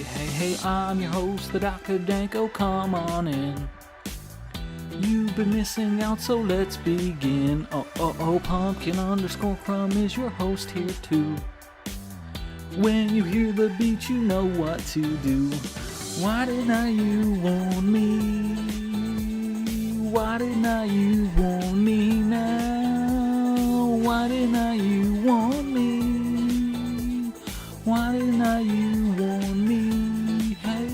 Hey, I'm your host, the Dr. Danko, come on in. You've been missing out, so let's begin. Pumpkin_crumb is your host here too. When you hear the beat, you know what to do. Why didn't you warn me? Why didn't you warn me now? Why didn't you warn me? Why didn't you warn me? Hey.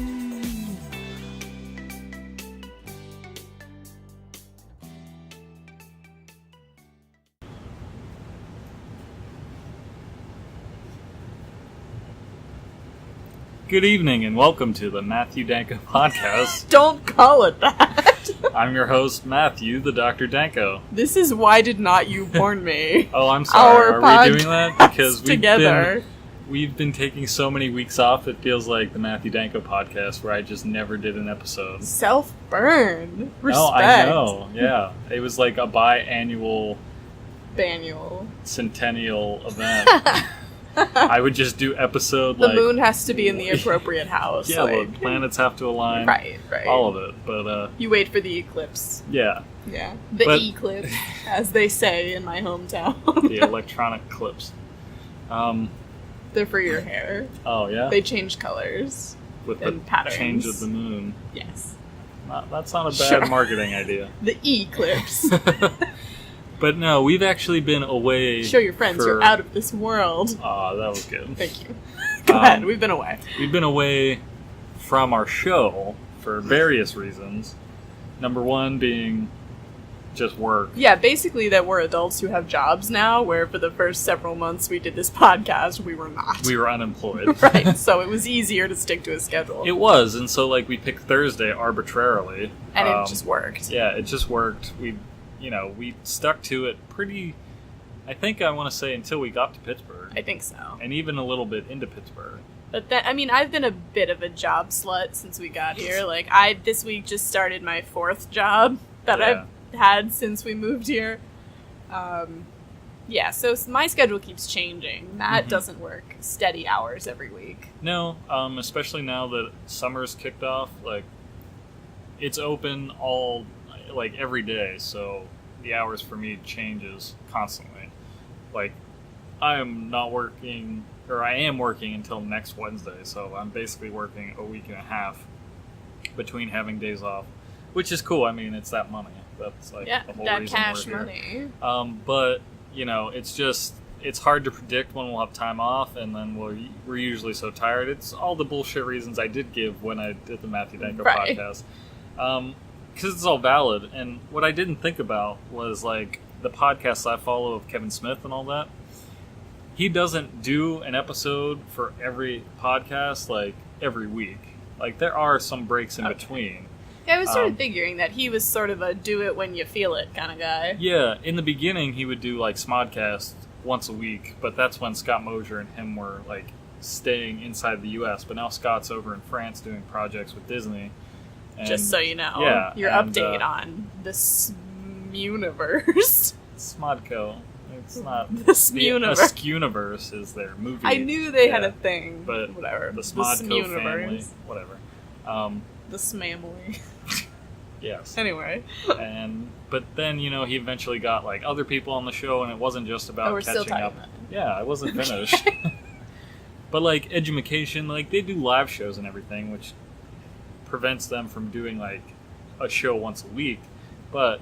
Good evening and welcome to the Matthew Danko podcast. Don't call it that. I'm your host, Matthew, the Dr. Danko. This is Why Did Not You Warn Me? Oh, I'm sorry. Are we doing that? Because together. We've been taking so many weeks off, it feels like the Matthew Danko podcast where I just never did an episode. Self-burn. Respect. Oh, I know. Yeah. It was like a biannual... Bannual. Centennial event. I would just do episode the moon has to be in the appropriate house. Yeah, the planets have to align. Right. All of it. But you wait for the eclipse. Yeah. Yeah. The eclipse, as they say in my hometown. The electronic clips. They're for your hair. Oh, yeah? They change colors. With and the patterns. Change of the moon. Yes. That's not a bad marketing idea. The eclipse. But no, we've actually been away. Show your friends you're out of this world. Aw, that was good. Thank you. Go ahead, we've been away. We've been away from our show for various reasons. Number one being just work. Yeah, basically that we're adults who have jobs now, where for the first several months we did this podcast, we were not. We were unemployed. Right, so it was easier to stick to a schedule. It was, and so we picked Thursday arbitrarily. And it just worked. Yeah, it just worked. We stuck to it pretty, I want to say, until we got to Pittsburgh. I think so. And even a little bit into Pittsburgh. But I've been a bit of a job slut since we got here. This week just started my fourth job that I've had since we moved here. So my schedule keeps changing. Matt doesn't work steady hours every week. No, especially now that summer's kicked off, it's open every day, so the hours for me changes constantly. I am not working, or I am working until next Wednesday, so I'm basically working a week and a half between having days off, which is cool. I mean, it's that money. That's the whole that reason cash we're money. here. But it's hard to predict when we'll have time off, and then we're usually so tired. It's all the bullshit reasons I did give when I did the Matthew Danko podcast. Because it's all valid, and what I didn't think about was, the podcasts I follow of Kevin Smith and all that. He doesn't do an episode for every podcast, every week. There are some breaks in between. Yeah, I was sort of figuring that he was sort of a do-it-when-you-feel-it kind of guy. Yeah, in the beginning, he would do, Smodcast once a week, but that's when Scott Mosier and him were, staying inside the U.S., but now Scott's over in France doing projects with Disney. And, just so you know, your update on the Smuniverse. Smodco. It's not the Smuniverse. The Skuniverse is their movie. I knew they had a thing, but whatever. The Smodco family, whatever. The Smamily. Yes. Anyway. But then he eventually got other people on the show, and it wasn't just about catching up. Yeah, I wasn't finished. But Edumacation, they do live shows and everything, which prevents them from doing a show once a week, but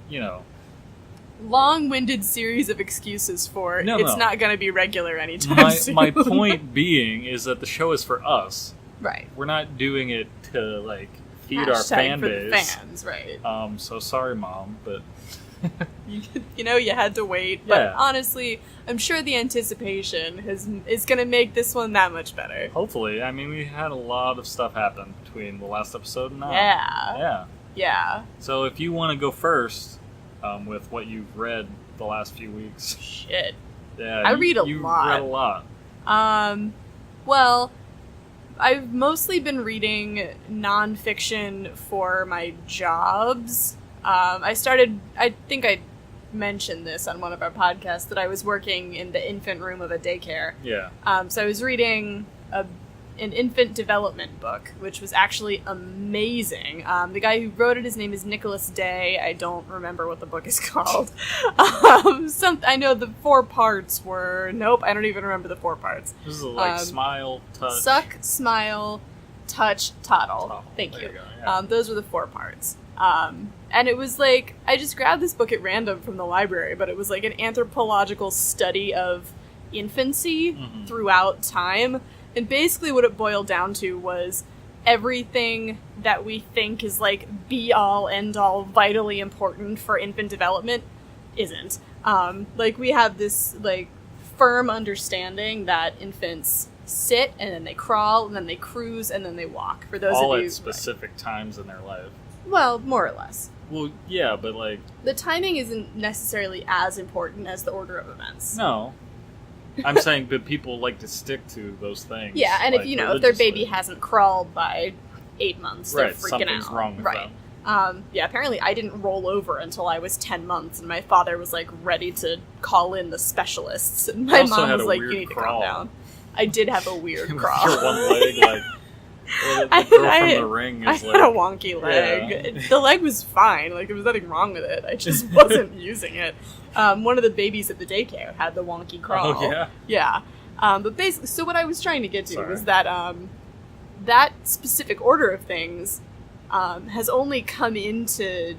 long-winded series of excuses for it's not going to be regular anytime soon. My point being is that the show is for us, right? We're not doing it to feed our fan base. The fans, right? So sorry, Mom, but you had to wait. But honestly, I'm sure the anticipation is going to make this one that much better. Hopefully. I mean, we had a lot of stuff happen between the last episode and now. Yeah. So if you want to go first with what you've read the last few weeks. Shit. Yeah, I read a lot. You read a lot. Well, I've mostly been reading nonfiction for my jobs. I think I mentioned this on one of our podcasts, that I was working in the infant room of a daycare. Yeah. So I was reading a an infant development book, which was actually amazing. The guy who wrote it, his name is Nicholas Day. I don't remember what the book is called. I know the 4 parts were... Nope, I don't even remember the 4 parts. This is like smile, touch... Suck, smile, touch, toddle. Thank you. Yeah. Those were the 4 parts. And it was like, I just grabbed this book at random from the library, but it was like an anthropological study of infancy throughout time. And basically what it boiled down to was everything that we think is like be-all, end-all, vitally important for infant development isn't. Like we have this like firm understanding that infants sit and then they crawl and then they cruise and then they walk. For those all of you at specific times in their life. Well, more or less. Well, yeah, but like... The timing isn't necessarily as important as the order of events. No. I'm saying that people like to stick to those things. Yeah, and like, if their baby hasn't crawled by 8 months, they're freaking something's out. Wrong with them. Yeah, apparently I didn't roll over until I was 10 months, and my father was, like, ready to call in the specialists, and my mom was like, you need to calm down. I did have a weird crawl. Your one leg, like... The girl from The Ring is I had a wonky leg. Yeah. The leg was fine. Like, there was nothing wrong with it. I just wasn't using it. One of the babies at the daycare had the wonky crawl. Oh, yeah? Yeah. But basically, so what I was trying to get to was that that specific order of things has only come into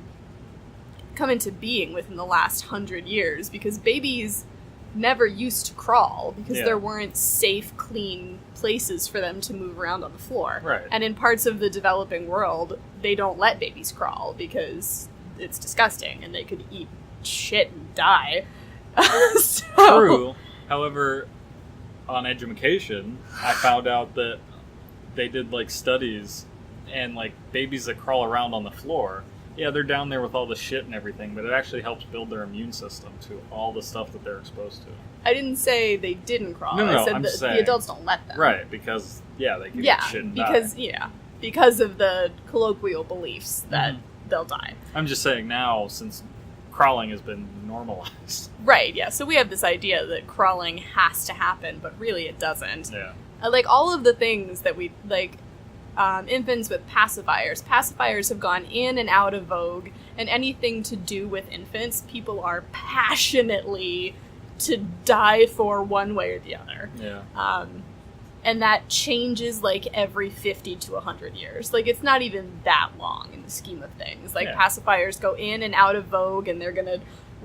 being within the last 100 years, because babies never used to crawl because there weren't safe, clean places for them to move around on the floor. Right. And in parts of the developing world, they don't let babies crawl because it's disgusting and they could eat shit and die. True. However, on Education, I found out that they did like studies and like babies that crawl around on the floor. Yeah, they're down there with all the shit and everything, but it actually helps build their immune system to all the stuff that they're exposed to. I didn't say they didn't crawl. No, I said the adults don't let them. Right, because, they can get shit and die. Because of the colloquial beliefs that they'll die. I'm just saying now, since crawling has been normalized. Right, yeah, so we have this idea that crawling has to happen, but really it doesn't. Yeah. Like, all of the things that we, like... infants with pacifiers. Pacifiers have gone in and out of vogue, and anything to do with infants, people are passionately to die for one way or the other. Yeah. And that changes, like, every 50 to 100 years. Like, it's not even that long in the scheme of things. Like, pacifiers go in and out of vogue, and they're gonna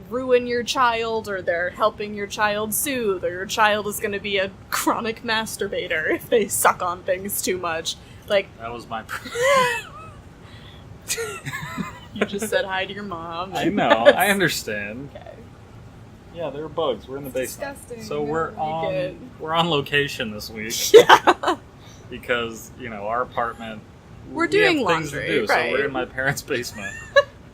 ruin your child, or they're helping your child soothe, or your child is gonna be a chronic masturbator if they suck on things too much. Like, that was my You just said hi to your mom. I know. I understand. Okay. Yeah, there are bugs. We're in the basement. Disgusting. So we're on location this week. Yeah. Because, our apartment... We're doing have laundry, things to do, right. So we're in my parents' basement.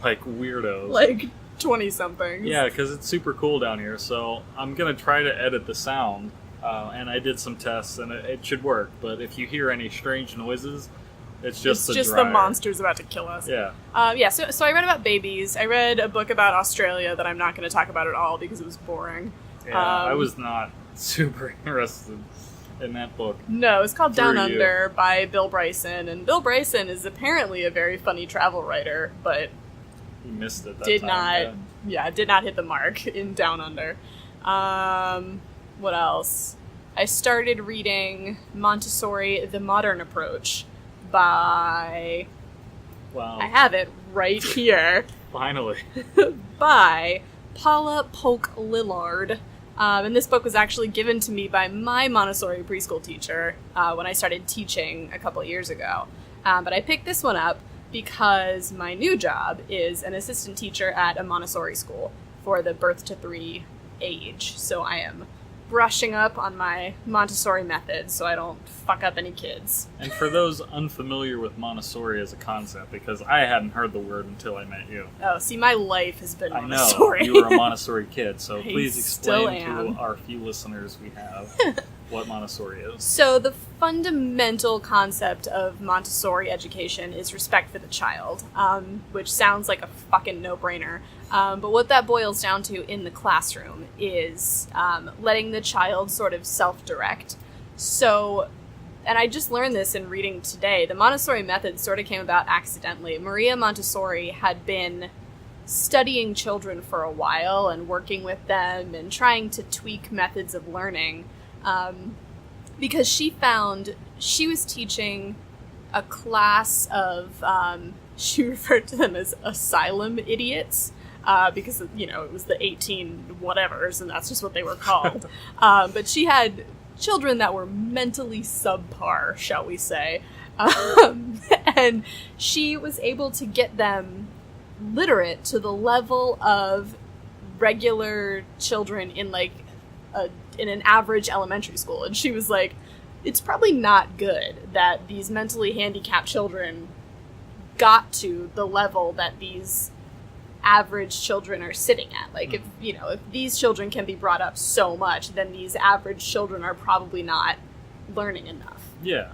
Like weirdos. Like 20-somethings. Yeah, because it's super cool down here. So I'm going to try to edit the sound. And I did some tests, and it should work. But if you hear any strange noises, it's just the monsters about to kill us. Yeah. So I read about babies. I read a book about Australia that I'm not going to talk about at all because it was boring. Yeah, I was not super interested in that book. No, it's called Down Under by Bill Bryson. And Bill Bryson is apparently a very funny travel writer, but... He missed it that did time. did not hit the mark in Down Under. What else? I started reading Montessori, The Modern Approach by... Wow. I have it right here. Finally. By Paula Polk Lillard. And this book was actually given to me by my Montessori preschool teacher when I started teaching a couple years ago. But I picked this one up because my new job is an assistant teacher at a Montessori school for the birth to 3 age. So I am brushing up on my Montessori methods so I don't fuck up any kids. And for those unfamiliar with Montessori as a concept, because I hadn't heard the word until I met you. Oh, see, my life has been I Montessori. know, you were a Montessori kid, so I please explain to our few listeners we have what Montessori is. So the fundamental concept of Montessori education is respect for the child, which sounds like a fucking no-brainer. But what that boils down to in the classroom is letting the child sort of self-direct. So and I just learned this in reading today, the Montessori method sort of came about accidentally. Maria Montessori had been studying children for a while and working with them and trying to tweak methods of learning, because she found she was teaching a class of, she referred to them as asylum idiots, because, it was the 18 whatevers, and that's just what they were called. But she had children that were mentally subpar, shall we say. And she was able to get them literate to the level of regular children in in an average elementary school. And she was like, it's probably not good that these mentally handicapped children got to the level that these average children are sitting at. Like, if these children can be brought up so much, then these average children are probably not learning enough. Yeah.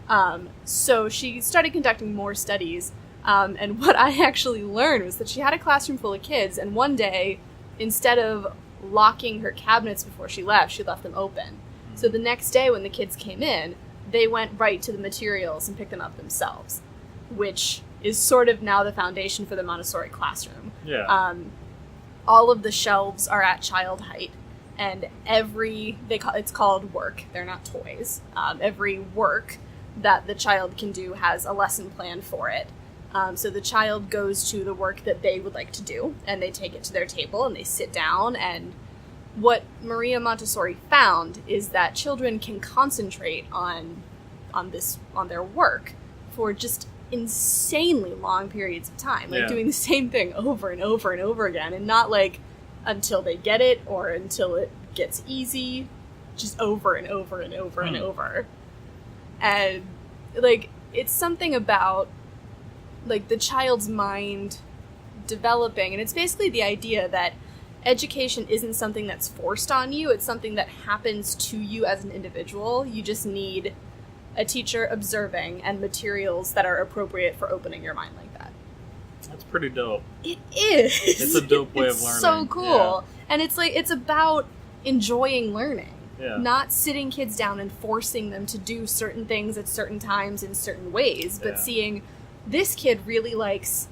So she started conducting more studies, and what I actually learned was that she had a classroom full of kids, and one day, instead of locking her cabinets before she left them open. So the next day when the kids came in, they went right to the materials and picked them up themselves, which is sort of now the foundation for the Montessori classroom. Yeah. All of the shelves are at child height, and it's called work. They're not toys. Every work that the child can do has a lesson plan for it. So the child goes to the work that they would like to do, and they take it to their table, and they sit down, and what Maria Montessori found is that children can concentrate on their work for just insanely long periods of time, doing the same thing over and over and over again, and not until they get it or until it gets easy, just over and over and over and over. And it's something about the child's mind developing, and it's basically the idea that education isn't something that's forced on you, it's something that happens to you as an individual. You just need a teacher observing and materials that are appropriate for opening your mind like that. That's pretty dope. It is. It's a dope way of learning. It's so cool. Yeah. And it's about enjoying learning. Yeah. Not sitting kids down and forcing them to do certain things at certain times in certain ways, but seeing this kid really likes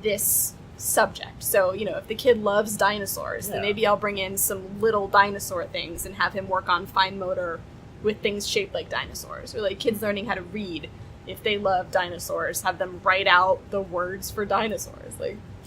this subject. So, if the kid loves dinosaurs, then maybe I'll bring in some little dinosaur things and have him work on fine motor with things shaped like dinosaurs. Or kids learning how to read. If they love dinosaurs, have them write out the words for dinosaurs.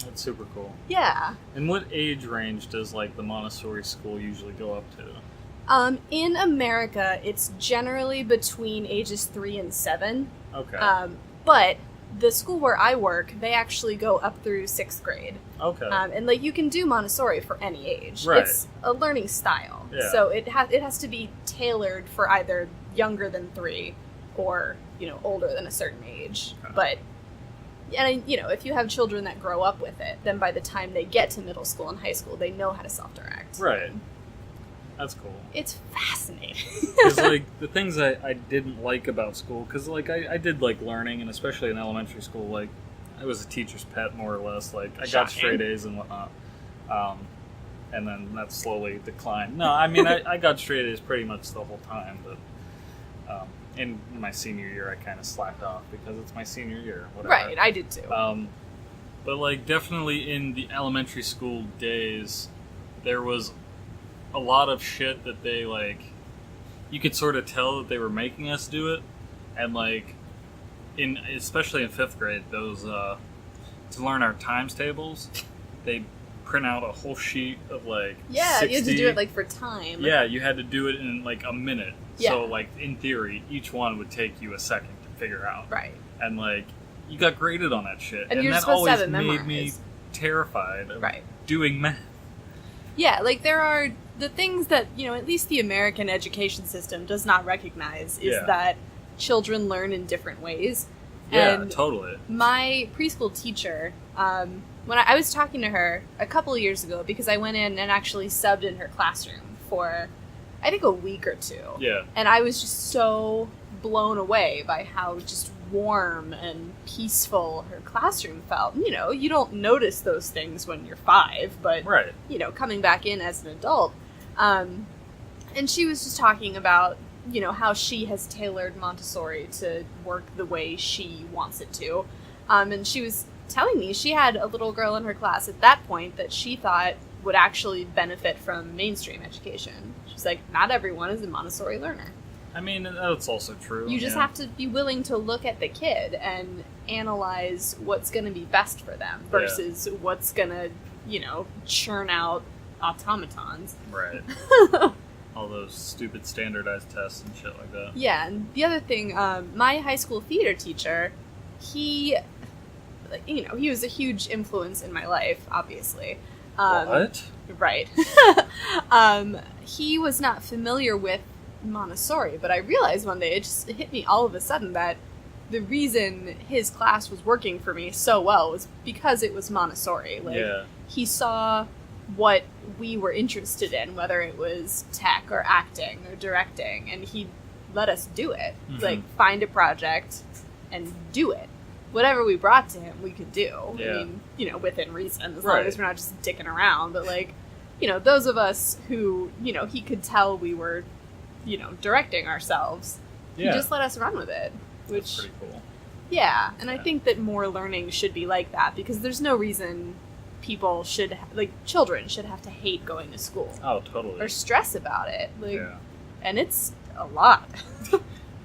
That's super cool. Yeah. And what age range does the Montessori school usually go up to? In America, it's generally between ages 3 and 7. Okay. But the school where I work, they actually go up through 6th grade. Okay. And you can do Montessori for any age. Right. It's a learning style. Yeah. So it has to be tailored for either younger than 3 or, older than a certain age. Okay. But, and if you have children that grow up with it, then by the time they get to middle school and high school, they know how to self-direct. Right. That's cool. It's fascinating. Because, the things I didn't like about school, because, I did like learning, and especially in elementary school, I was a teacher's pet, more or less. I got straight A's and whatnot. And then that slowly declined. No, I mean, I got straight A's pretty much the whole time, but in my senior year, I kind of slacked off, because it's my senior year, whatever. Right, I did too. But, definitely in the elementary school days, there was a lot of shit that they, you could sort of tell that they were making us do it, and, especially in 5th grade, those, to learn our times tables, they print out a whole sheet of, 60... you had to do it, for time. Yeah, you had to do it in, a minute. Yeah. So, in theory, each one would take you a second to figure out. Right. And, you got graded on that shit. And you're that supposed to have always it made me memorized. Terrified of doing math. Yeah, there are the things that, at least the American education system does not recognize is that children learn in different ways. Yeah, and totally. My preschool teacher, when I was talking to her a couple of years ago, because I went in and actually subbed in her classroom for, I think, a week or 2. Yeah. And I was just so blown away by how just warm and peaceful her classroom felt. You don't notice those things when you're 5, but, coming back in as an adult. And she was just talking about, how she has tailored Montessori to work the way she wants it to. And she was telling me she had a little girl in her class at that point that she thought would actually benefit from mainstream education. She's like, not everyone is a Montessori learner. I mean, that's also true. You just have to be willing to look at the kid and analyze what's going to be best for them versus what's going to, churn out automatons. Right. All those stupid standardized tests and shit like that. Yeah, and the other thing, my high school theater teacher, he was a huge influence in my life, obviously. What? Right. He was not familiar with Montessori, but I realized one day, it just hit me all of a sudden that the reason his class was working for me so well was because it was Montessori. He saw what we were interested in, whether it was tech or acting or directing, and he let us do it. Mm-hmm. Find a project and do it. Whatever we brought to him, we could do. Yeah. I mean, within reason, as long as we're not just dicking around. But, those of us who, he could tell we were, directing ourselves, he just let us run with it. Which, that's pretty cool. Yeah, and I think that more learning should be like that, because there's no reason people should, children should have to hate going to school. Oh, totally. Or stress about it. And it's a lot.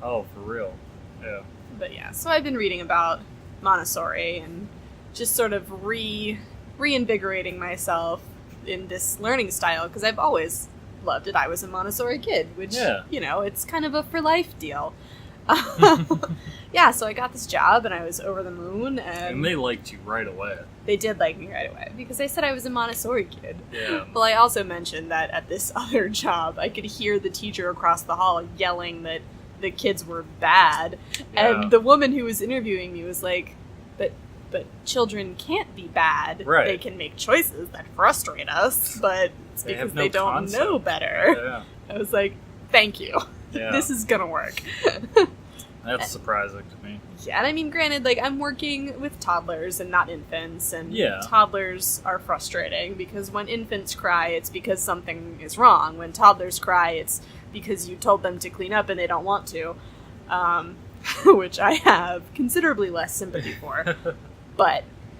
Oh, for real. Yeah. But yeah, so I've been reading about Montessori and just sort of reinvigorating myself in this learning style, because I've always loved it. I was a Montessori kid, which, it's kind of a for life deal. Yeah, so I got this job and I was over the moon. And they liked you right away. They did like me right away because they said I was a Montessori kid. Yeah. Well, I also mentioned that at this other job, I could hear the teacher across the hall yelling that the kids were bad. Yeah. And the woman who was interviewing me was like, but children can't be bad. Right. They can make choices that frustrate us, but it's because they don't know better. Yeah. I was like, thank you. Yeah. This is gonna work. That's surprising to me. Yeah, and I mean, granted, I'm working with toddlers and not infants, and toddlers are frustrating because when infants cry, it's because something is wrong. When toddlers cry, it's because you told them to clean up and they don't want to, which I have considerably less sympathy for.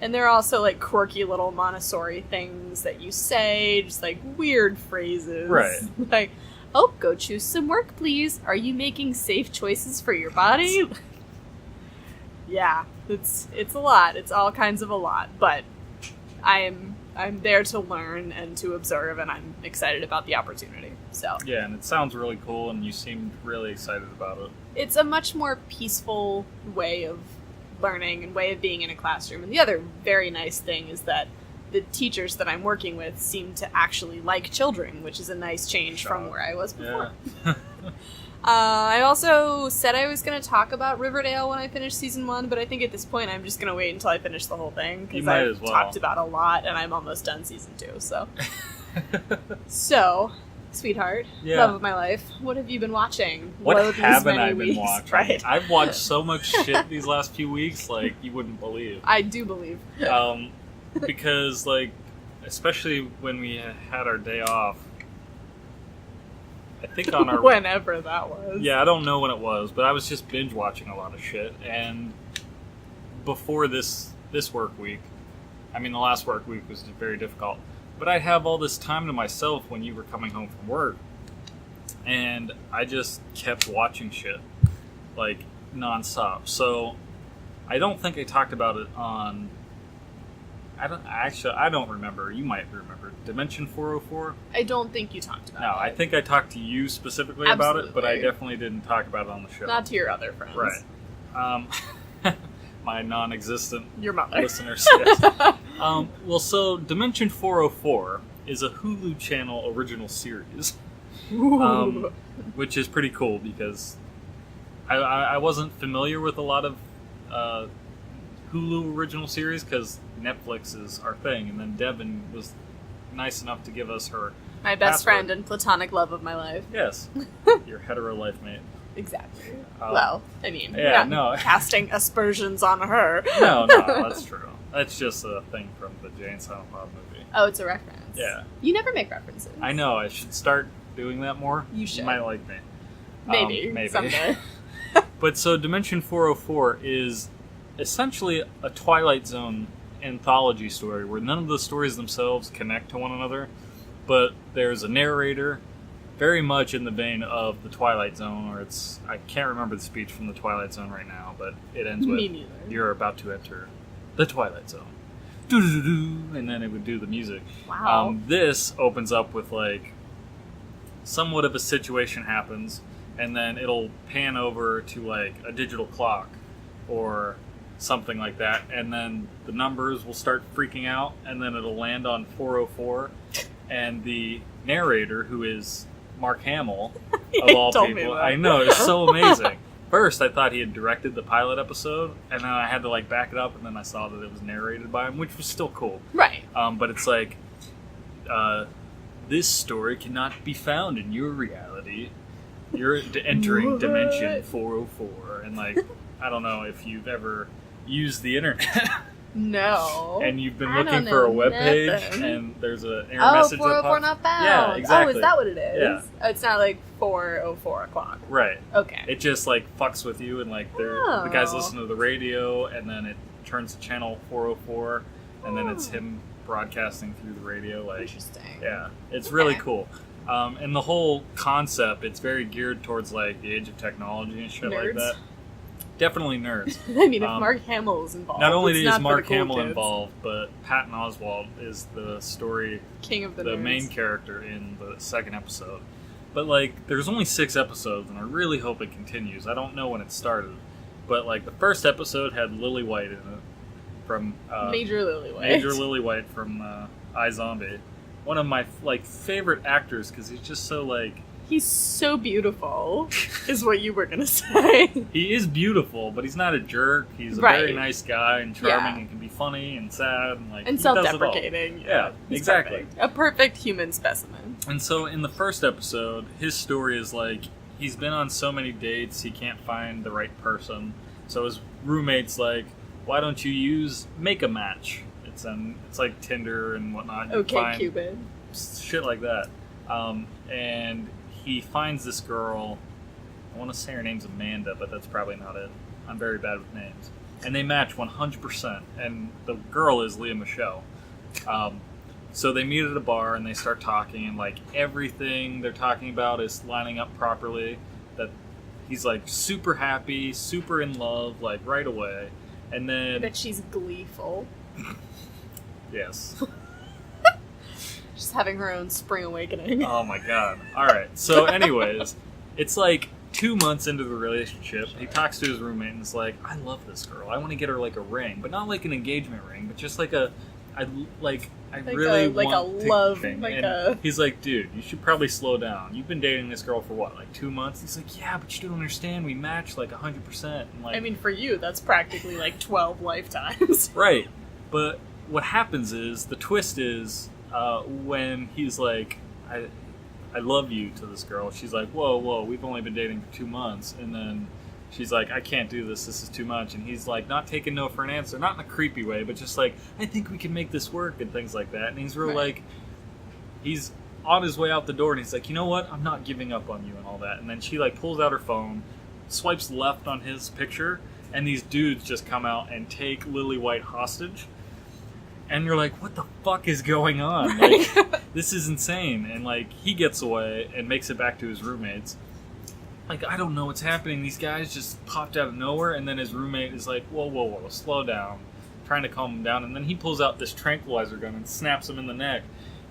And there are also, quirky little Montessori things that you say, just, weird phrases. Right. Oh, go choose some work, please. Are you making safe choices for your body? Yeah, it's a lot. It's all kinds of a lot. But I'm there to learn and to observe, and I'm excited about the opportunity. So yeah, and it sounds really cool, and you seemed really excited about it. It's a much more peaceful way of learning and way of being in a classroom. And the other very nice thing is that the teachers that I'm working with seem to actually like children, which is a nice change from where I was before. Yeah. I also said I was going to talk about Riverdale when I finish season 1, but I think at this point I'm just going to wait until I finish the whole thing, because I've talked about a lot and I'm almost done season 2, so. So, sweetheart, love of my life, what have you been watching? What haven't I been watching? Right. I've watched so much shit these last few weeks, you wouldn't believe. I do believe. Because, especially when we had our day off, I think on our... Whenever that was. Yeah, I don't know when it was, but I was just binge watching a lot of shit, and before this work week, I mean, the last work week was very difficult, but I'd have all this time to myself when you were coming home from work, and I just kept watching shit, nonstop. So, I don't think I talked about it on... I don't remember. You might remember. Dimension 404? I don't think you talked about it. No, I think I talked to you specifically about it, but I definitely didn't talk about it on the show. Not to your other friends. Right. My non-existent your mother. Listeners. Yes. So Dimension 404 is a Hulu channel original series. Which is pretty cool because I wasn't familiar with a lot of Hulu original series because Netflix is our thing, and then Devin was nice enough to give us her my best friend and platonic love of my life. Yes, your hetero life mate. Exactly. Well, I mean, yeah, no, casting aspersions on her. No, that's true. That's just a thing from the Jay and Silent Bob movie. Oh, it's a reference. Yeah. You never make references. I know. I should start doing that more. You should. You might like me. Maybe. Someday. But so Dimension 404 is essentially a Twilight Zone anthology story where none of the stories themselves connect to one another, but there's a narrator very much in the vein of the Twilight Zone, or I can't remember the speech from the Twilight Zone right now, but it ends with, Me neither. "You're about to enter the Twilight Zone." Doo-doo-doo-doo, and then it would do the music. Wow. This opens up with, like, somewhat of a situation happens, and then it'll pan over to, like, a digital clock or something like that, and then the numbers will start freaking out, and then it'll land on 404, and the narrator, who is Mark Hamill, of all people, I know, it's so amazing. First, I thought he had directed the pilot episode, and then I had to, like, back it up, and then I saw that it was narrated by him, which was still cool. Right. But it's like, this story cannot be found in your reality. You're entering Dimension 404, and, like, I don't know if you've ever used the internet. No. And you've been looking for a web page, and there's an error message that 404 pops. not found. Yeah, exactly. Oh, is that what it is? Yeah. Oh, it's not like 4:04 o'clock. Right. Okay. It just, like, fucks with you, and, like, the guys listen to the radio, and then it turns to channel 404, and then it's him broadcasting through the radio. Like, interesting. Yeah. It's really cool. And the whole concept, it's very geared towards, like, the age of technology and shit like that. Definitely nerds. I mean, if Mark Hamill is involved. Not only is Mark cool Hamill kids. involved, but Patton Oswalt is the story, King of the the nerds. main character in the second episode. But, like, there's only 6 episodes, and I really hope it continues. I don't know when it started, but, like, the first episode had Lily White in it from Major Lily White. Major Lily White from iZombie. One of my, like, favorite actors, because he's just so, like, he's so beautiful, is what you were gonna say. he is beautiful, but he's not a jerk. He's a very nice guy and charming and can be funny and sad and, like, and he does it all. self-deprecating. Yeah, exactly. Perfect. A perfect human specimen. And so in the first episode, his story is like he's been on so many dates he can't find the right person. So his roommate's like, "Why don't you make a match?" It's like Tinder and whatnot. You Okay, find Cupid. shit like that. And he finds this girl. I want to say her name's Amanda, but that's probably not it. I'm very bad with names. And they match 100%. And the girl is Leah Michele. So they meet at a bar and they start talking, and, like, everything they're talking about is lining up properly. That he's, like, super happy, super in love, like, right away. And then... I bet she's gleeful. Yes. Just having her own spring awakening. Oh my god. Alright, so anyways, it's like 2 months into the relationship, he talks to his roommate and is like, "I love this girl. I want to get her, like, a ring, but not like an engagement ring, but just like I really want to love thing." like and a he's like, "Dude, you should probably slow down. You've been dating this girl for what, like 2 months?" He's like, "Yeah, but you don't understand. We match like 100%." And, like, I mean, for you, that's practically like 12 lifetimes. right. But what happens is, the twist is, when he's like, I love you to this girl, she's like, whoa, we've only been dating for 2 months. And then she's like, "I can't do this is too much." And he's like, not taking no for an answer, not in a creepy way, but just like, "I think we can make this work," and things like that. And he's real like, he's on his way out the door, and he's like, "You know what, I'm not giving up on you," and all that. And then she, like, pulls out her phone, swipes left on his picture, and these dudes just come out and take Lily White hostage. And you're like, what the fuck is going on? Like, this is insane. And, like, he gets away and makes it back to his roommates. Like, I don't know what's happening. These guys just popped out of nowhere. And then his roommate is like, whoa, slow down. Trying to calm him down. And then he pulls out this tranquilizer gun and snaps him in the neck.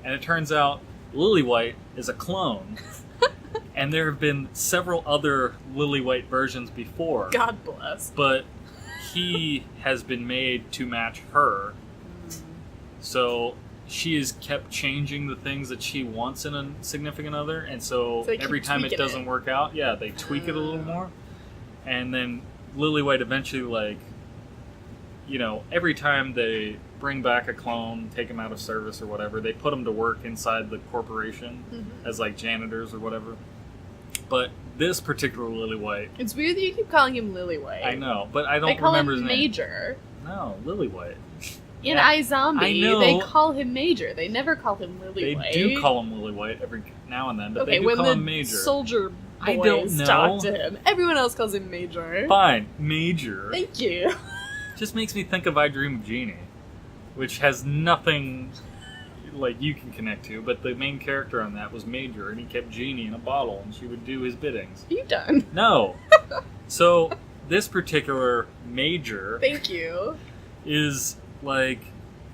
And it turns out Lily White is a clone. And there have been several other Lily White versions before. God bless. But he has been made to match her. So she has kept changing the things that she wants in a significant other, and so every time it doesn't work out, they tweak it a little more. And then Lily White eventually, like, you know, every time they bring back a clone, take him out of service or whatever, they put him to work inside the corporation as, like, janitors or whatever. But this particular Lily White... It's weird that you keep calling him Lily White. I know, but I don't remember his name. They call him Major. No, Lily White. In iZombie, I know. they call him Major. They never call him Lily White. They do call him Lily White every now and then, but they do when call the him Major. soldier I don't boys know. talk to him. Everyone else calls him Major. Fine, Major. Thank you. Just makes me think of I Dream of Jeannie, which has nothing like you can connect to, but the main character on that was Major, and he kept Jeannie in a bottle, and she would do his biddings. Are you done? No. So, this particular Major... Thank you. ...is, like,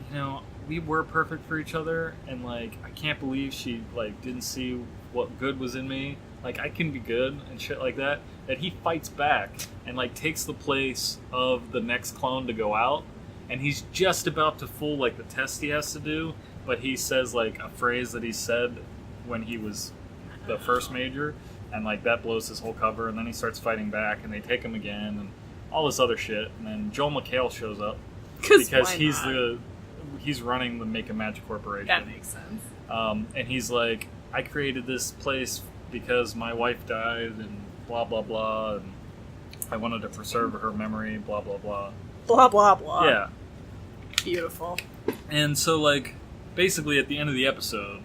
you know, we were perfect for each other, and, like, I can't believe she, like, didn't see what good was in me. Like, I can be good and shit like that. That he fights back and, like, takes the place of the next clone to go out, and he's just about to fool, like, the test he has to do, but he says, like, a phrase that he said when he was the first Major, and, like, that blows his whole cover, and then he starts fighting back, and they take him again, and all this other shit, and then Joel McHale shows up, because he's running the Make a Magic Corporation. That makes sense. And he's like, I created this place because my wife died, and blah, blah, blah, and I wanted to preserve her memory, blah, blah, blah. Blah, blah, blah. Yeah. Beautiful. And so, like, basically at the end of the episode,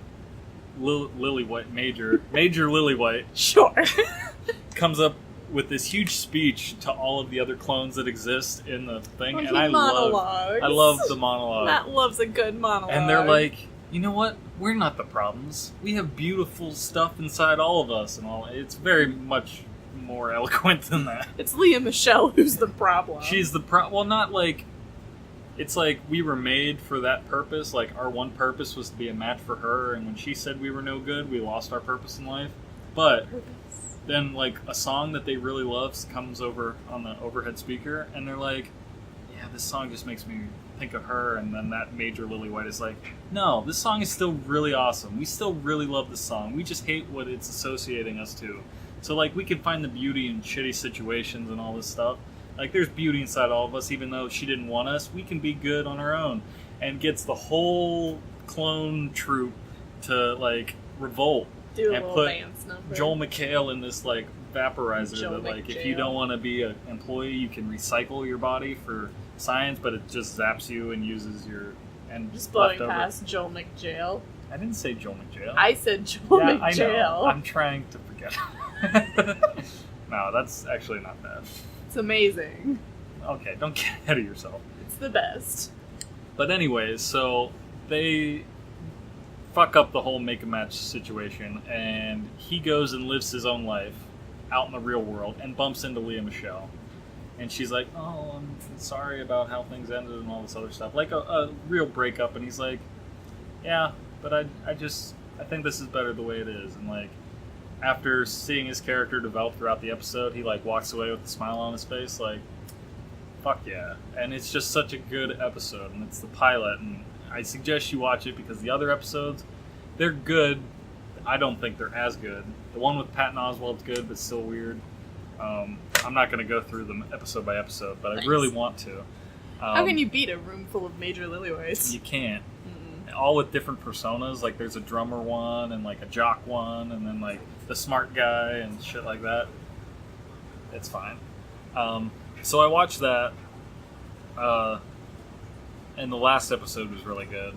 Lily White, Major Lily White, Sure. comes up with this huge speech to all of the other clones that exist in the thing, and I love the monologue. Matt loves a good monologue. And they're like, you know what? We're not the problems. We have beautiful stuff inside all of us, and all. It's very much more eloquent than that. It's Leah Michelle who's the problem. She's the well, not like. It's like we were made for that purpose. Like, our one purpose was to be a match for her, and when she said we were no good, we lost our purpose in life. But then, like, a song that they really love comes over on the overhead speaker, and they're like, yeah, this song just makes me think of her, and then that Major Lily White is like, no, this song is still really awesome. We still really love this song. We just hate what it's associating us to. So, like, we can find the beauty in shitty situations and all this stuff. Like, there's beauty inside all of us, even though she didn't want us. We can be good on our own. And gets the whole clone troop to, like, revolt. Do a and little put dance number. Joel McHale in this, like, vaporizer Joel that, like, if McHale. you don't want to be an employee, you can recycle your body for science, but it just zaps you and uses your... and Just blowing leftover. past Joel McJail. I didn't say Joel McHale. I said Joel yeah, McJail. I know. I'm trying to forget. No, that's actually not bad. It's amazing. Okay, don't get ahead of yourself. It's the best. But anyways, so they fuck up the whole make a match situation, and he goes and lives his own life out in the real world and bumps into Leah Michelle. And she's like, oh, I'm sorry about how things ended and all this other stuff. Like a real breakup, and he's like, yeah, but I think this is better the way it is. And, like, after seeing his character develop throughout the episode, he, like, walks away with a smile on his face, like, fuck yeah. And it's just such a good episode, and it's the pilot, and I suggest you watch it because the other episodes, they're good. I don't think they're as good. The one with Patton Oswalt's good, but still weird. I'm not going to go through them episode by episode, but I really want to. How can you beat a room full of Major Lillywhites? You can't. All with different personas. Like, there's a drummer one, and, like, a jock one, and then, like, the smart guy and shit like that. It's fine. So I watched that, and the last episode was really good.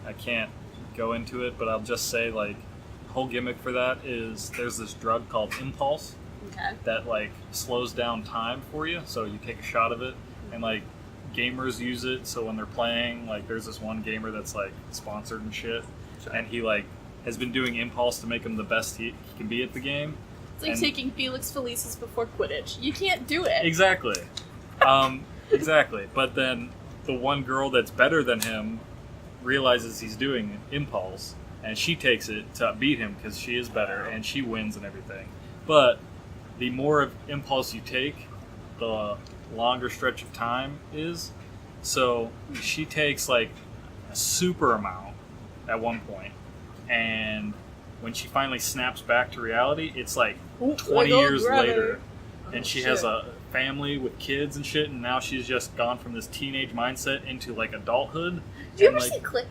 I can't go into it, but I'll just say, like, the whole gimmick for that is there's this drug called Impulse that, like, slows down time for you. So you take a shot of it, and, like, gamers use it, so when they're playing, like, there's this one gamer that's, like, sponsored and shit, and he, like, has been doing Impulse to make him the best he can be at the game. It's like taking Felix Felicis before Quidditch. You can't do it. Exactly. Exactly. But then the one girl that's better than him realizes he's doing Impulse, and she takes it to beat him because she is better, and she wins and everything. But the more of Impulse you take, the longer stretch of time is. So she takes, like, a super amount at one point, and when she finally snaps back to reality, it's like 20 years later, and she has a family with kids and shit, and now she's just gone from this teenage mindset into, like, adulthood. Do you ever like, see Click?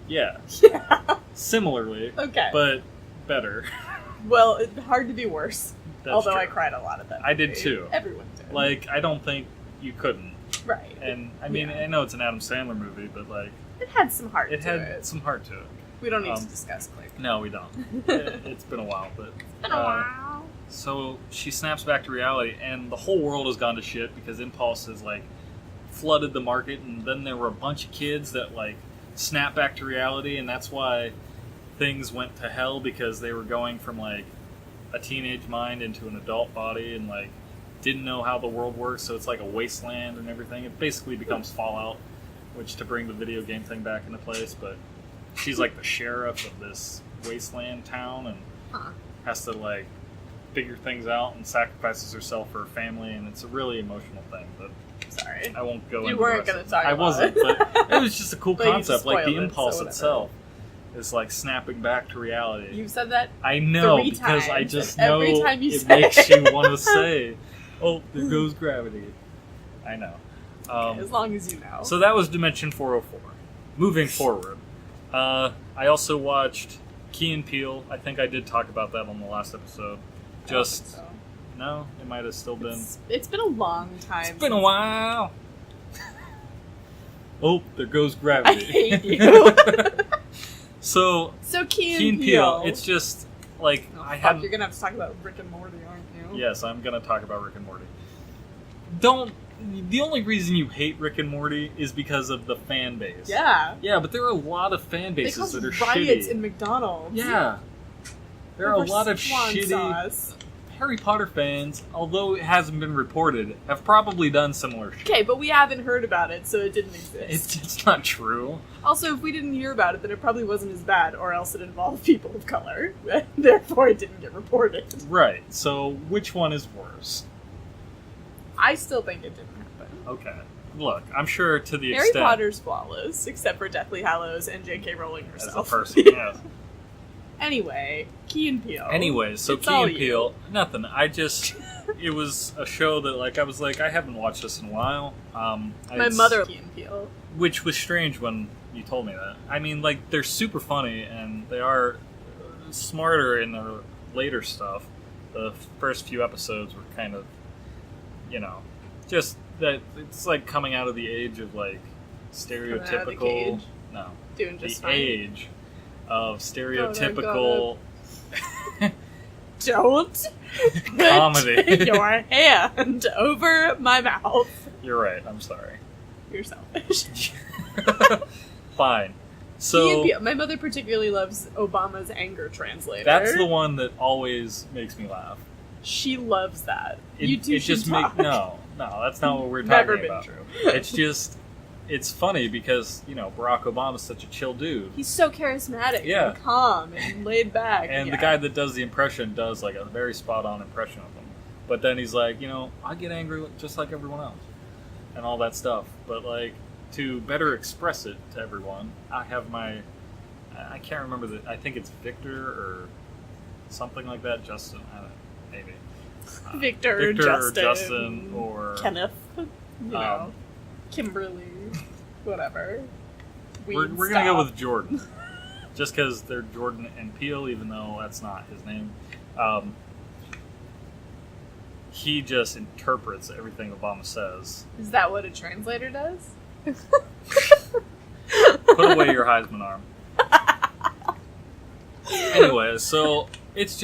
Yeah. Yeah. Similarly. Okay. But better. Well, it's hard to be worse. That's Although true. I cried a lot at that I did movie. too. Everyone did. Like, I don't think you couldn't. Right. And, I mean, I know it's an Adam Sandler movie, but, like... It had some heart to it. It had some heart to it. We don't need to discuss Click. No, we don't. It's been a while, but... It's been a while. So she snaps back to reality, and the whole world has gone to shit because Impulse has, like, flooded the market, and then there were a bunch of kids that, like, snapped back to reality, and that's why things went to hell, because they were going from, like, a teenage mind into an adult body, and, like, didn't know how the world works, so it's like a wasteland and everything. It basically becomes Fallout, which to bring the video game thing back into place, but she's, like, the sheriff of this wasteland town, and has to, like, figure things out, and sacrifices herself for her family, and it's a really emotional thing. But sorry, I won't go into you weren't going to talk about I wasn't, but it was just a cool but concept. Like, the it, Impulse so itself is, like, snapping back to reality. You've said that I know, 3 because times, I just and know every time you it say makes you want to say, oh, there goes gravity. I know. as long as you know. So that was Dimension 404. Moving forward, I also watched Key and Peele. I think I did talk about that on the last episode. Just no, it might have still been. It's been a long time. It's been a while. Oh, there goes gravity. I hate you. So Key and Peele. It's just like I have. You're gonna have to talk about Rick and Morty, aren't you? Yes, I'm gonna talk about Rick and Morty. The only reason you hate Rick and Morty is because of the fan base. Yeah. Yeah, but there are a lot of fan bases that are riots shitty. in McDonald's. Yeah. There are a lot of shitty sauce. Harry Potter fans, although it hasn't been reported, have probably done similar shit. Okay, but we haven't heard about it, so it didn't exist. It's just not true. Also, if we didn't hear about it, then it probably wasn't as bad, or else it involved people of color. Therefore, it didn't get reported. Right, so which one is worse? I still think it didn't happen. Okay. Look, I'm sure to the Harry extent... Potter's flawless, except for Deathly Hallows and J.K. Rowling herself. As a person, yes. Anyway, Key and Peele. Anyway, so It's Key all and Peele, nothing. It was a show that, like, I was like, I haven't watched this in a while. My mother, Key and Peele. Which was strange when you told me that. I mean, like, they're super funny, and they are smarter in their later stuff. The first few episodes were kind of, you know, just that it's like coming out of the age of, like, stereotypical. No. Doing just the fine. Age of stereotypical Don't comedy. Put your hand over my mouth. You're right. I'm sorry. You're selfish. Fine. So my mother particularly loves Obama's anger translator. that's the one that always makes me laugh. She loves that. You two should just talk. no, that's not what we're talking Never been about. true. It's just, it's funny because, you know, Barack Obama's such a chill dude. He's so charismatic Yeah. and calm and laid back. And the guy that does the impression does, like, a very spot-on impression of him. But then he's like, you know, I get angry just like everyone else. And all that stuff. But, like, to better express it to everyone, I have my... I can't remember I think it's Victor or something like that. Justin, I don't know, maybe. Victor or Justin or... Kenneth. You know. Kimberly. Whatever. We're going to go with Jordan. Just because they're Jordan and Peele, even though that's not his name. He just interprets everything Obama says. Is that what a translator does? Put away your Heisman arm. Anyway, so it's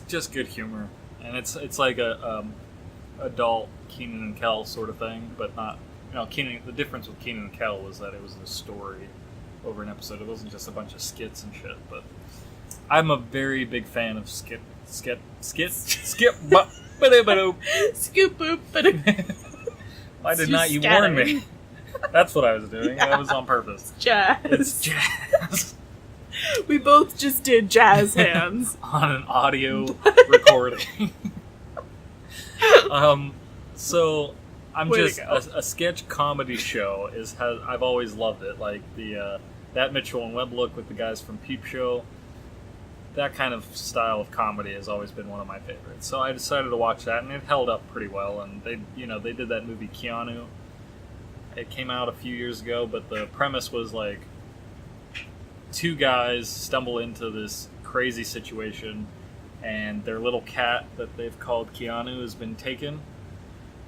just good humor, and it's like a adult Kenan and Kel sort of thing, but not, you know, Kenan. The difference with Kenan and Kel was that it was a story over an episode. It wasn't just a bunch of skits and shit. But I'm a very big fan of skip. Scoop boop. Why did not you warn me? That's what I was doing. That was on purpose. Jazz. It's jazz. We both just did jazz hands. On an audio recording. So I'm Way just to go. a sketch comedy show I've always loved it. Like the that Mitchell and Webb look with the guys from Peep Show. That kind of style of comedy has always been one of my favorites. So I decided to watch that, and it held up pretty well. And they did that movie Keanu. It came out a few years ago, but the premise was like two guys stumble into this crazy situation, and their little cat that they've called Keanu has been taken,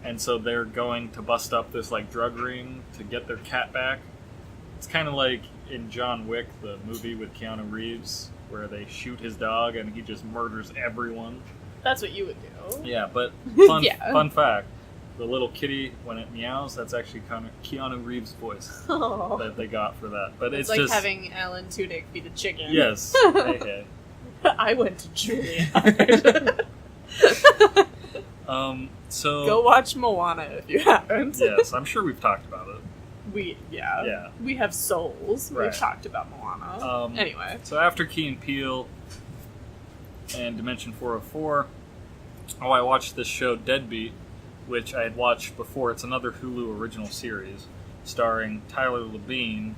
and so they're going to bust up this like drug ring to get their cat back. It's kind of like in John Wick, the movie with Keanu Reeves, where they shoot his dog and he just murders everyone. That's what you would do. Yeah, but fun fact, the little kitty, when it meows, that's actually kind of Keanu Reeves' voice that they got for that. But it's like just having Alan Tudyk be the chicken. Yes. Hey. I went to Juilliard. So go watch Moana if you haven't. Yes, I'm sure we've talked about it. We have souls. Right. We've talked about Moana. Anyway. So after Key and Peele and Dimension 404, I watched this show Deadbeat, which I had watched before. It's another Hulu original series starring Tyler Labine.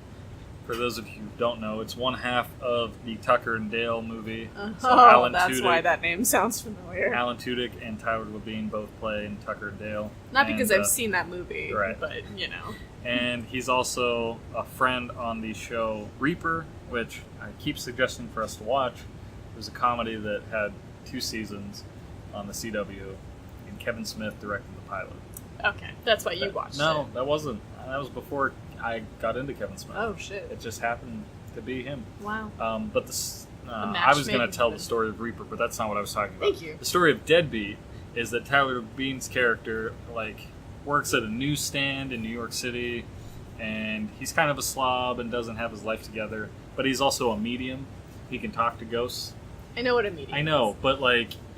For those of you who don't know, it's one half of the Tucker and Dale movie. So that's why that name sounds familiar. Alan Tudyk and Tyler Labine both play in Tucker and Dale. Not because I've seen that movie, right. But, you know. And he's also a friend on the show Reaper, which I keep suggesting for us to watch. It was a comedy that had 2 seasons on the CW, and Kevin Smith directed the pilot. Okay, that's why you watched it. No, that wasn't. That was before I got into Kevin Smith. Oh, shit. It just happened to be him. Wow. But I was going to tell the story of Reaper, but that's not what I was talking about. Thank you. The story of Deadbeat is that Tyler Bean's character, works at a newsstand in New York City, and he's kind of a slob and doesn't have his life together, but he's also a medium. He can talk to ghosts. I know what a medium is. I know, but,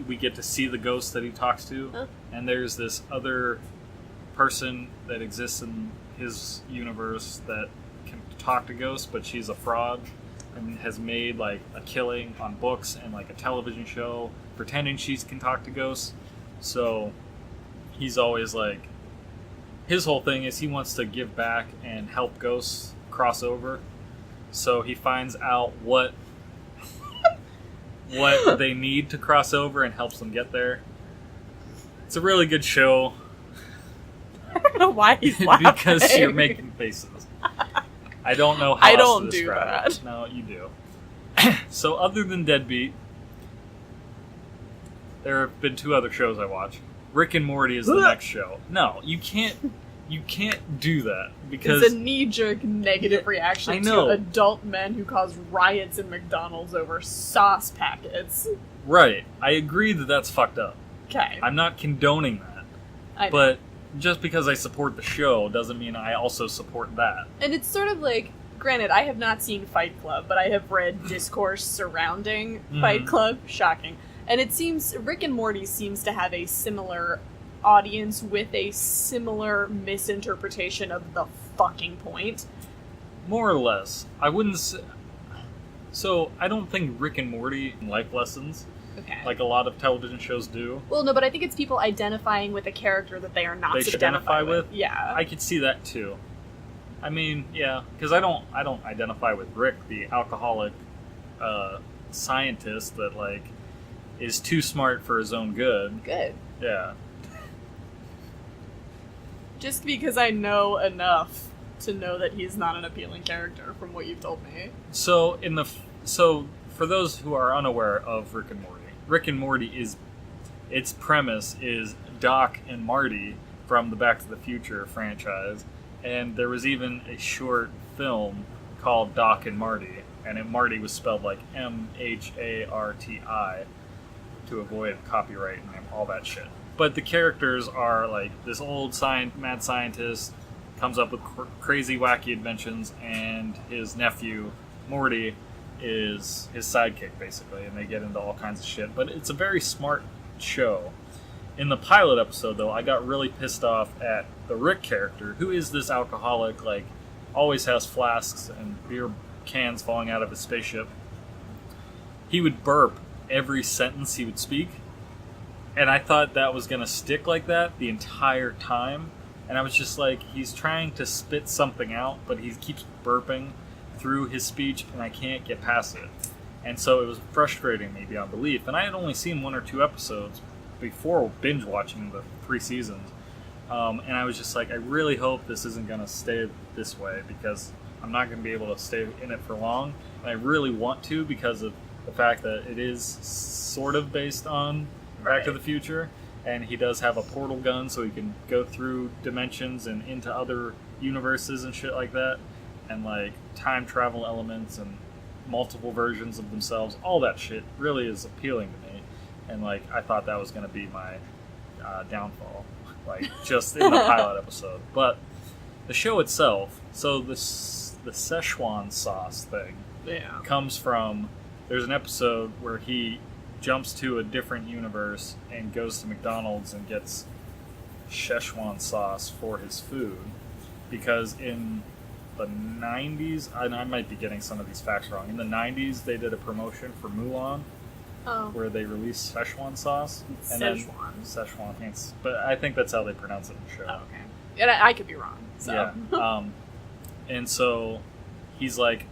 we get to see the ghosts that he talks to, and there's this other person that exists in his universe that can talk to ghosts, but she's a fraud and has made a killing on books and a television show pretending she can talk to ghosts. So he's always his whole thing is he wants to give back and help ghosts cross over. So he finds out what they need to cross over and helps them get there. It's a really good show. I don't know why he's laughing. Because you're making faces. I don't know how I else don't to do describe that. it. No, you do. So other than Deadbeat, there have been 2 other shows I watch. Rick and Morty is the next show. No, you can't do that because it's a knee-jerk negative reaction to adult men who cause riots in McDonald's over sauce packets. Right. I agree that that's fucked up. Okay. I'm not condoning that. I know. But just because I support the show doesn't mean I also support that. And it's sort of granted, I have not seen Fight Club, but I have read discourse surrounding Fight Club. Shocking. And it seems Rick and Morty seems to have a similar audience with a similar misinterpretation of the fucking point. More or less. I wouldn't say... So, I don't think Rick and Morty life lessons, like a lot of television shows do. Well, no, but I think it's people identifying with a character that they are not supposed to identify with. Yeah. I could see that, too. I mean, yeah, because I don't identify with Rick, the alcoholic scientist that, is too smart for his own good. Good. Yeah. Just because I know enough to know that he's not an appealing character from what you've told me. So for those who are unaware of Rick and Morty its premise is Doc and Marty from the Back to the Future franchise, and there was even a short film called Doc and Marty, and Marty was spelled MHARTI to avoid copyright and all that shit. But the characters are this old mad scientist comes up with crazy, wacky inventions, and his nephew, Morty, is his sidekick, basically, and they get into all kinds of shit. But it's a very smart show. In the pilot episode, though, I got really pissed off at the Rick character, who is this alcoholic, always has flasks and beer cans falling out of his spaceship. He would burp every sentence he would speak. And I thought that was going to stick like that the entire time. And I was just he's trying to spit something out, but he keeps burping through his speech, and I can't get past it. And so it was frustrating me beyond belief. And I had only seen 1 or 2 episodes before binge watching the 3 seasons. And I was just I really hope this isn't going to stay this way, because I'm not going to be able to stay in it for long. And I really want to, because of the fact that it is sort of based on Back to the Future, and he does have a portal gun, so he can go through dimensions and into other universes and shit like that, and time travel elements and multiple versions of themselves. All that shit really is appealing to me, and like I thought that was going to be my downfall, like just in the pilot episode. But the show itself, so the Szechuan sauce thing, comes from. There's an episode where he jumps to a different universe and goes to McDonald's and gets Szechuan sauce for his food, because in the 90s, and I might be getting some of these facts wrong, in the 90s they did a promotion for Mulan where they released Szechuan sauce. And Szechuan, thanks. But I think that's how they pronounce it in the show. Oh, okay. And I could be wrong. So. Yeah. And so he's like,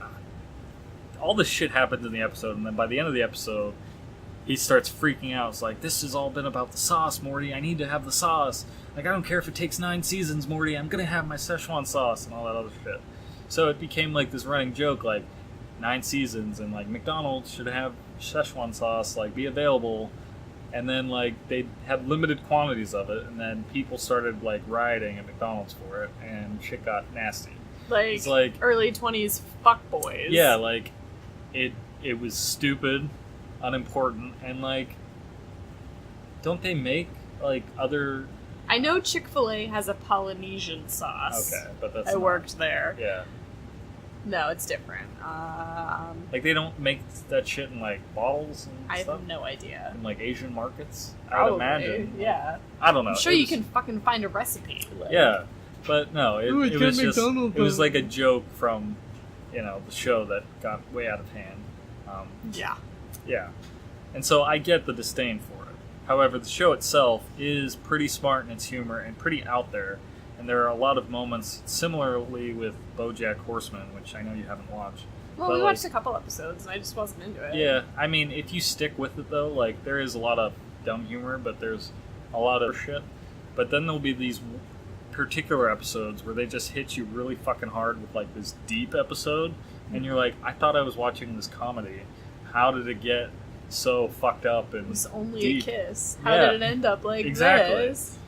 all this shit happens in the episode, and then by the end of the episode, he starts freaking out. It's like, this has all been about the sauce, Morty. I need to have the sauce. Like, I don't care if it takes 9 seasons, Morty. I'm gonna have my Szechuan sauce and all that other shit. So it became like this running joke, like 9 seasons, and like McDonald's should have Szechuan sauce, like be available. And then like they had limited quantities of it, and then people started like rioting at McDonald's for it, and shit got nasty. It's like early 20s fuckboys. Yeah, like it was stupid, unimportant, and like, don't they make like other? I know Chick-fil-A has a Polynesian sauce. Okay, but that's I worked there. Yeah. No, it's different. Like they don't make that shit in like bottles and I stuff? have no idea. In like Asian markets, Probably, I would imagine. Yeah. I don't know. I'm sure you can fucking find a recipe. Like. Yeah, but no, it was just it was like a joke from, the show that got way out of hand. Yeah. And so I get the disdain for it. However, the show itself is pretty smart in its humor and pretty out there. And there are a lot of moments, similarly with BoJack Horseman, which I know you haven't watched. Well, we watched a couple episodes, and I just wasn't into it. Yeah, I mean, if you stick with it, though, like, there is a lot of dumb humor, but there's a lot of shit. But then there'll be these particular episodes where they just hit you really fucking hard with, like, this deep episode. And you're like, I thought I was watching this comedy. How did it get so fucked up and It was only deep? A kiss. How did it end up like this?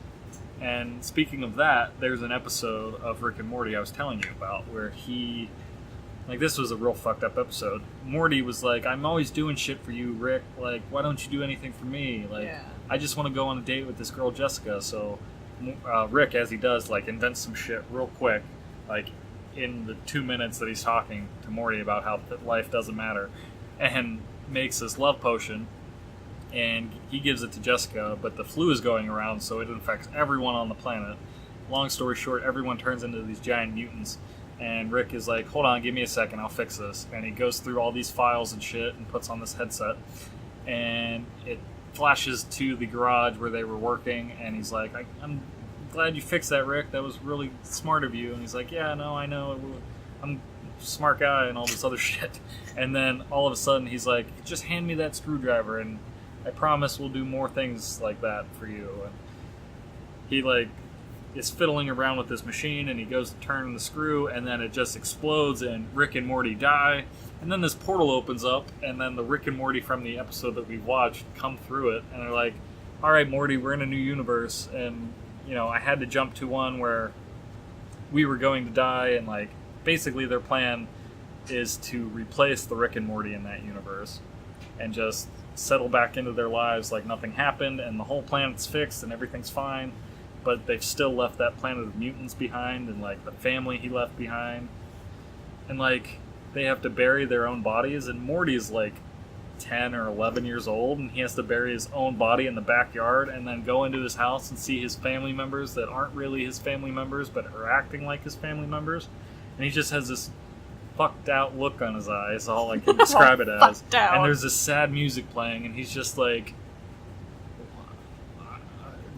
And speaking of that, there's an episode of Rick and Morty I was telling you about where he... Like, this was a real fucked up episode. Morty was like, I'm always doing shit for you, Rick. Like, why don't you do anything for me? Like, I just want to go on a date with this girl, Jessica. So Rick, as he does, like, invents some shit real quick. Like, in the 2 minutes that he's talking to Morty about how life doesn't matter. And makes this love potion. And he gives it to Jessica, but the flu is going around, so it infects everyone on the planet. Long story short, everyone turns into these giant mutants. And Rick is like, hold on, give me a second, I'll fix this. And he goes through all these files and shit and puts on this headset. And it flashes to the garage where they were working. And he's like, I'm glad you fixed that, Rick. That was really smart of you. And he's like, yeah, no, I know. I'm a smart guy and all this other shit. And then all of a sudden he's like, just hand me that screwdriver and I promise we'll do more things like that for you. And he like is fiddling around with this machine and he goes to turn the screw and then it just explodes and Rick and Morty die. And then this portal opens up and then the Rick and Morty from the episode that we've watched come through it and they're like, alright Morty, we're in a new universe and I had to jump to one where we were going to die and like basically their plan is to replace the Rick and Morty in that universe and just settle back into their lives like nothing happened and the whole planet's fixed and everything's fine. But they've still left that planet of mutants behind and, like, the family he left behind. And, like, they have to bury their own bodies. And Morty's, like, 10 or 11 years old. And he has to bury his own body in the backyard and then go into his house and see his family members that aren't really his family members but are acting like his family members. And he just has this fucked out look on his eyes, all I can describe it as. And there's this sad music playing and he's just, like...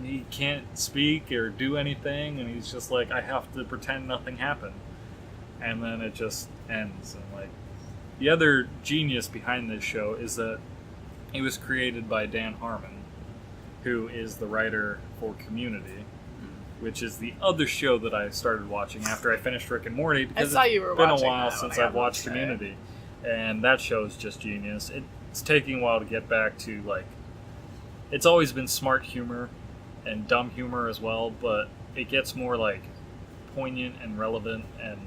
He can't speak or do anything, and he's just like, I have to pretend nothing happened. And then it just ends. And like, the other genius behind this show is that it was created by Dan Harmon, who is the writer for Community, which is the other show that I started watching after I finished Rick and Morty, because it's been a while since I've watched Community. And that show is just genius. It's taking a while to get back to, like, it's always been smart humor and dumb humor as well, but it gets more like poignant and relevant and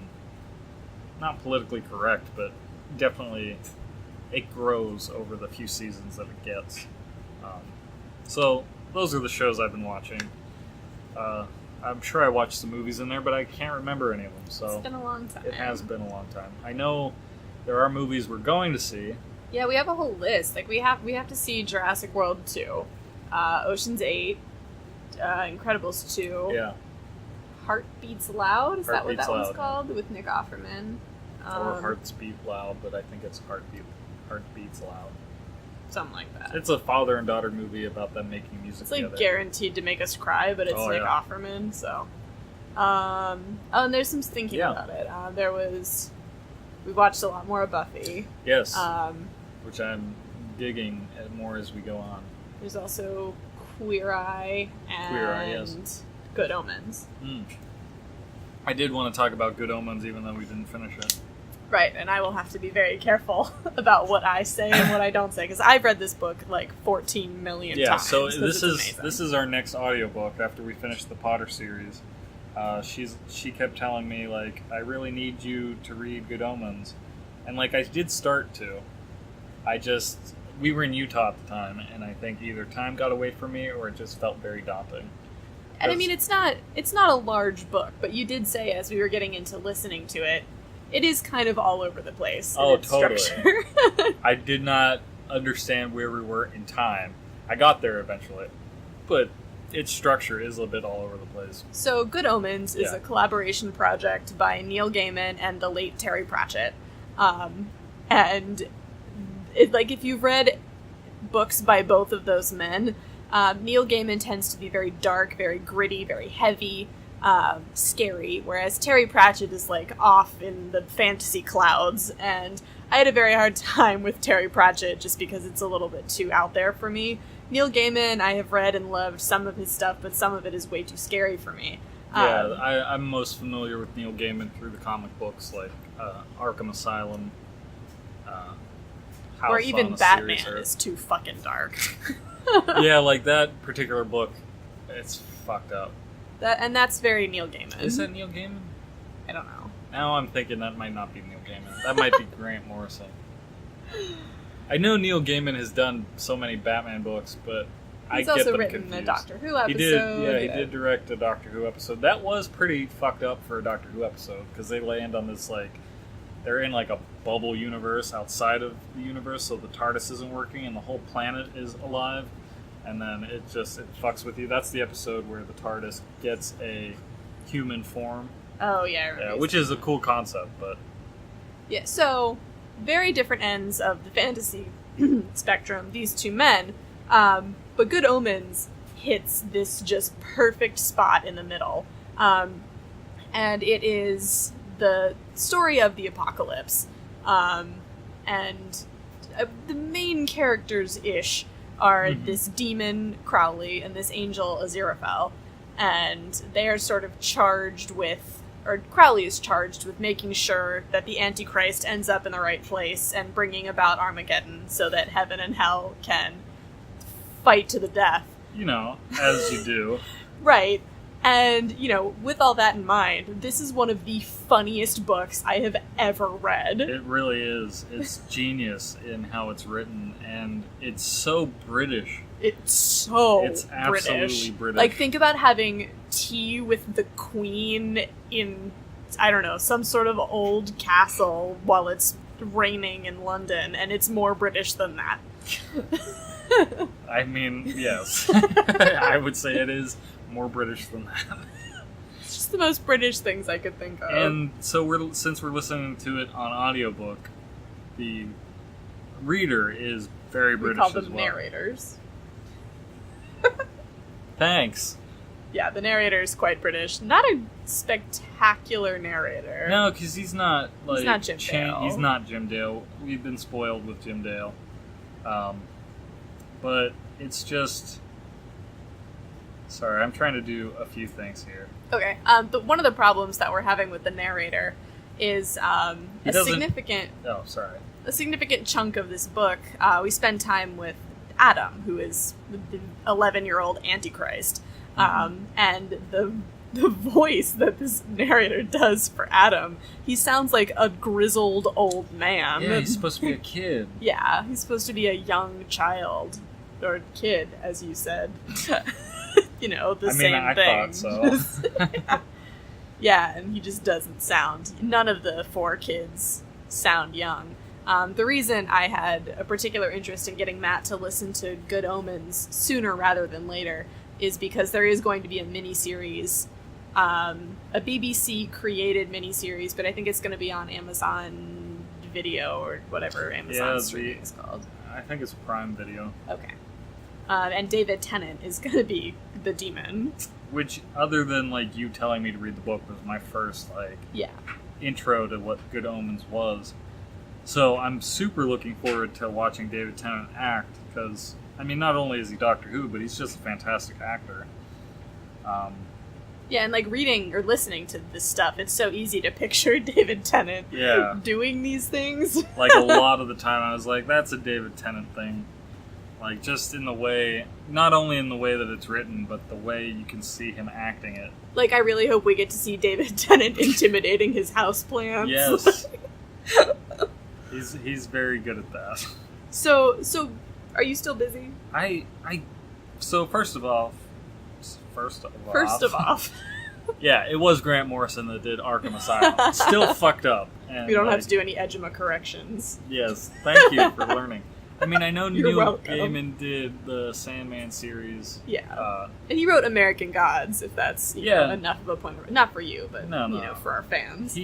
not politically correct, but definitely it grows over the few seasons that it gets. So those are the shows I've been watching. I'm sure I watched some movies in there, but I can't remember any of them. So it's been a long time. It has been a long time. I know there are movies we're going to see. Yeah, we have a whole list. Like we have to see Jurassic World 2, Ocean's 8, Incredibles 2. Yeah. Heart Beats Loud? Is that what that one's Loud. called? With Nick Offerman. Or Hearts Beat Loud, but I think it's Heart Beats Loud. Something like that. It's a father and daughter movie about them making music It's like together. guaranteed to make us cry, but it's Nick Offerman, so. And there's some thinking about it. We watched a lot more of Buffy. Yes. Which I'm digging more as we go on. There's also Queer Eye and Good Omens. I did want to talk about Good Omens, even though we didn't finish it. Right, and I will have to be very careful about what I say and what I don't say, because I've read this book like 14 million times. Yeah, so this is our next audiobook after we finish the Potter series. She kept telling me, like, I really need you to read Good Omens. And, like, I did start to. We were in Utah at the time, and I think either time got away from me or it just felt very daunting. And I mean, it's not a large book, but you did say as we were getting into listening to it, it is kind of all over the place. Oh, its totally. Structure. I did not understand where we were in time. I got there eventually, but its structure is a bit all over the place. So, Good Omens is a collaboration project by Neil Gaiman and the late Terry Pratchett. And if you've read books by both of those men, Neil Gaiman tends to be very dark, very gritty, very heavy, scary, whereas Terry Pratchett is like off in the fantasy clouds, and I had a very hard time with Terry Pratchett just because it's a little bit too out there for me. Neil Gaiman, I have read and loved some of his stuff, but some of it is way too scary for me. I'm most familiar with Neil Gaiman through the comic books like Arkham Asylum, House or even on a Batman Serious is too fucking dark. Yeah, like that particular book, it's fucked up. That's very Neil Gaiman. Is that Neil Gaiman? I don't know. Now I'm thinking that might not be Neil Gaiman. That might be Grant Morrison. I know Neil Gaiman has done so many Batman books, but I get them confused. He's also written a Doctor Who episode. He did direct a Doctor Who episode. That was pretty fucked up for a Doctor Who episode, because they land on this, like, they're in, like, a bubble universe outside of the universe, so the TARDIS isn't working and the whole planet is alive, and then it fucks with you. That's the episode where the TARDIS gets a human form. Oh, yeah, I remember. Which is a cool concept, but... Yeah, so, very different ends of the fantasy spectrum, these two men, but Good Omens hits this just perfect spot in the middle. And it is the story of the apocalypse. And the main characters-ish are this demon, Crowley, and this angel, Aziraphale. And they are sort of charged with, or Crowley is charged with making sure that the Antichrist ends up in the right place and bringing about Armageddon so that heaven and hell can fight to the death. You know, as you do. Right. And, you know, with all that in mind, this is one of the funniest books I have ever read. It really is. It's genius in how it's written, and it's so British. It's absolutely British. Like, think about having tea with the Queen in, I don't know, some sort of old castle while it's raining in London, and it's more British than that. I mean, yes. I would say it is more British than that. It's just the most British things I could think of. And so since we're listening to it on audiobook, the reader is very British as well. We call them narrators. Thanks. Yeah, the narrator is quite British. Not a spectacular narrator. No, because he's not like he's not Jim Dale. He's not Jim Dale. We've been spoiled with Jim Dale. But it's just... Sorry, I'm trying to do a few things here. Okay. One of the problems that we're having with the narrator is a significant chunk of this book. We spend time with Adam, who is the 11-year-old Antichrist. And the voice that this narrator does for Adam, he sounds like a grizzled old man. Yeah, he's supposed to be a kid. Yeah, he's supposed to be a young child. or kid, as you said. You know, the I mean, same I thing. thought so. Yeah, and he just doesn't sound. None of the 4 kids sound young. The reason I had a particular interest in getting Matt to listen to Good Omens sooner rather than later is because there is going to be a miniseries, a BBC-created miniseries, but I think it's going to be on Amazon Video or whatever Amazon streaming is called. I think it's Prime Video. Okay. And David Tennant is going to be the demon. Which, other than, like, you telling me to read the book, was my first, like, intro to what Good Omens was. So I'm super looking forward to watching David Tennant act, because, I mean, not only is he Doctor Who, but he's just a fantastic actor. Yeah, and, like, reading or listening to this stuff, it's so easy to picture David Tennant doing these things. Like, a lot of the time I was like, that's a David Tennant thing. Like, just in the way, not only in the way that it's written, but the way you can see him acting it. Like, I really hope we get to see David Tennant intimidating his houseplants. Yes. He's very good at that. So, are you still busy? So first of all, yeah, it was Grant Morrison that did Arkham Asylum. Still fucked up. And we don't have to do any Ejima corrections. Yes, thank you for learning. I mean, I know Neil welcome. Gaiman did the Sandman series. Yeah. And he wrote American Gods, if that's you know, enough of a point. Not for you, but you know, for our fans.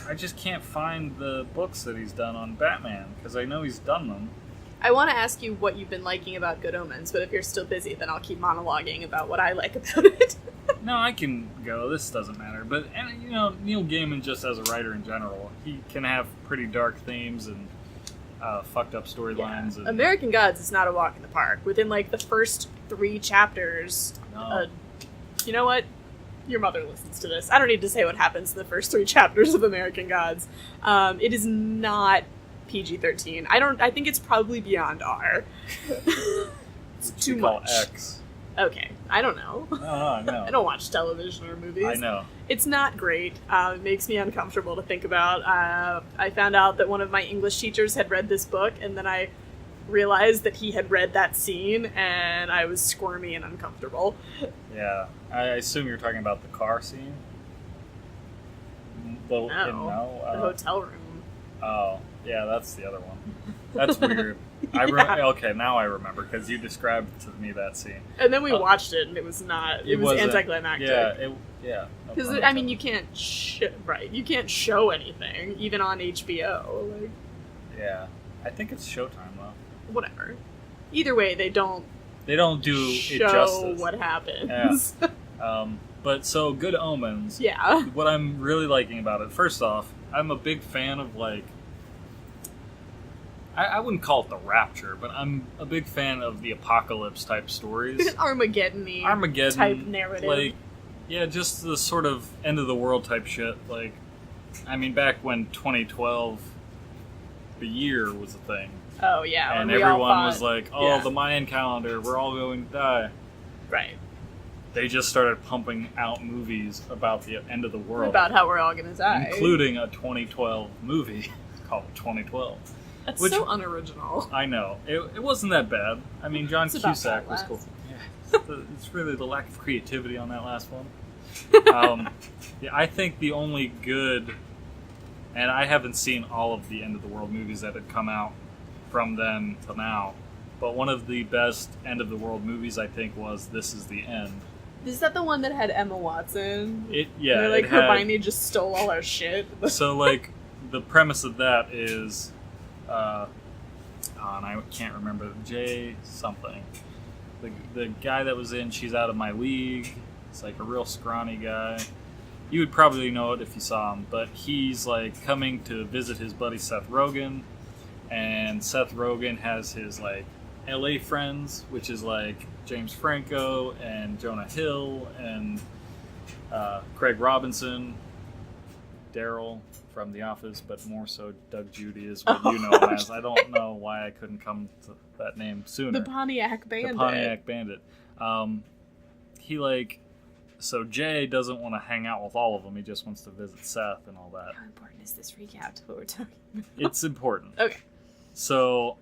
I just can't find the books that he's done on Batman, because I know he's done them. I want to ask you what you've been liking about Good Omens, but if you're still busy, then I'll keep monologuing about what I like about it. No, I can go. This doesn't matter. But, you know, Neil Gaiman, just as a writer in general, he can have pretty dark themes and fucked up storylines. Yeah. American Gods is not a walk in the park. Within, like, the first 3 chapters, you know what? Your mother listens to this. I don't need to say what happens in the first 3 chapters of American Gods. It is not PG-13. I think it's probably beyond R. It's too much. X. Okay, I don't know. I know. I don't watch television or movies. I know. It's not great. It makes me uncomfortable to think about. I found out that one of my English teachers had read this book, and then I realized that he had read that scene, and I was squirmy and uncomfortable. Yeah. I assume you're talking about the car scene? The hotel room. Oh, yeah, that's the other one. That's weird. Okay, now I remember, because you described to me that scene. And then we watched it, and it was not. It was anticlimactic. Yeah. Because I mean, you can't you can't show anything, even on HBO. Like, yeah, I think it's Showtime though. Whatever. Either way, they don't do it justice. What happens. Yeah. But so Good Omens. Yeah. What I'm really liking about it, first off, I'm a big fan of, like, I wouldn't call it the Rapture, but I'm a big fan of the apocalypse type stories. Armageddon type narrative. Like, yeah, just the sort of end of the world type shit. Like, I mean, back when 2012, the year was a thing. Oh, yeah. And everyone was like, the Mayan calendar, we're all going to die. Right. They just started pumping out movies about the end of the world. About how we're all going to die. Including a 2012 movie called 2012. That's so unoriginal. I know. It wasn't that bad. I mean, John Cusack was cool. Yeah. It's really the lack of creativity on that last one. I think the only good... And I haven't seen all of the end of the world movies that had come out from then to now. But one of the best end of the world movies, I think, was This Is the End. Is that the one that had Emma Watson? Yeah. Where, like, Hermione just stole all our shit? So, like, the premise of that is... and I can't remember, Jay something. The guy that was in She's Out of My League. It's like a real scrawny guy. You would probably know it if you saw him, but he's like coming to visit his buddy Seth Rogen, and Seth Rogen has his like LA friends, which is like James Franco and Jonah Hill and Craig Robinson, Daryl from The Office, but more so Doug Judy is what you know him as. I don't know why I couldn't come to that name sooner. The Pontiac Bandit. The Pontiac Bandit. So Jay doesn't want to hang out with all of them. He just wants to visit Seth and all that. How important is this recap to what we're talking about? It's important. Okay. So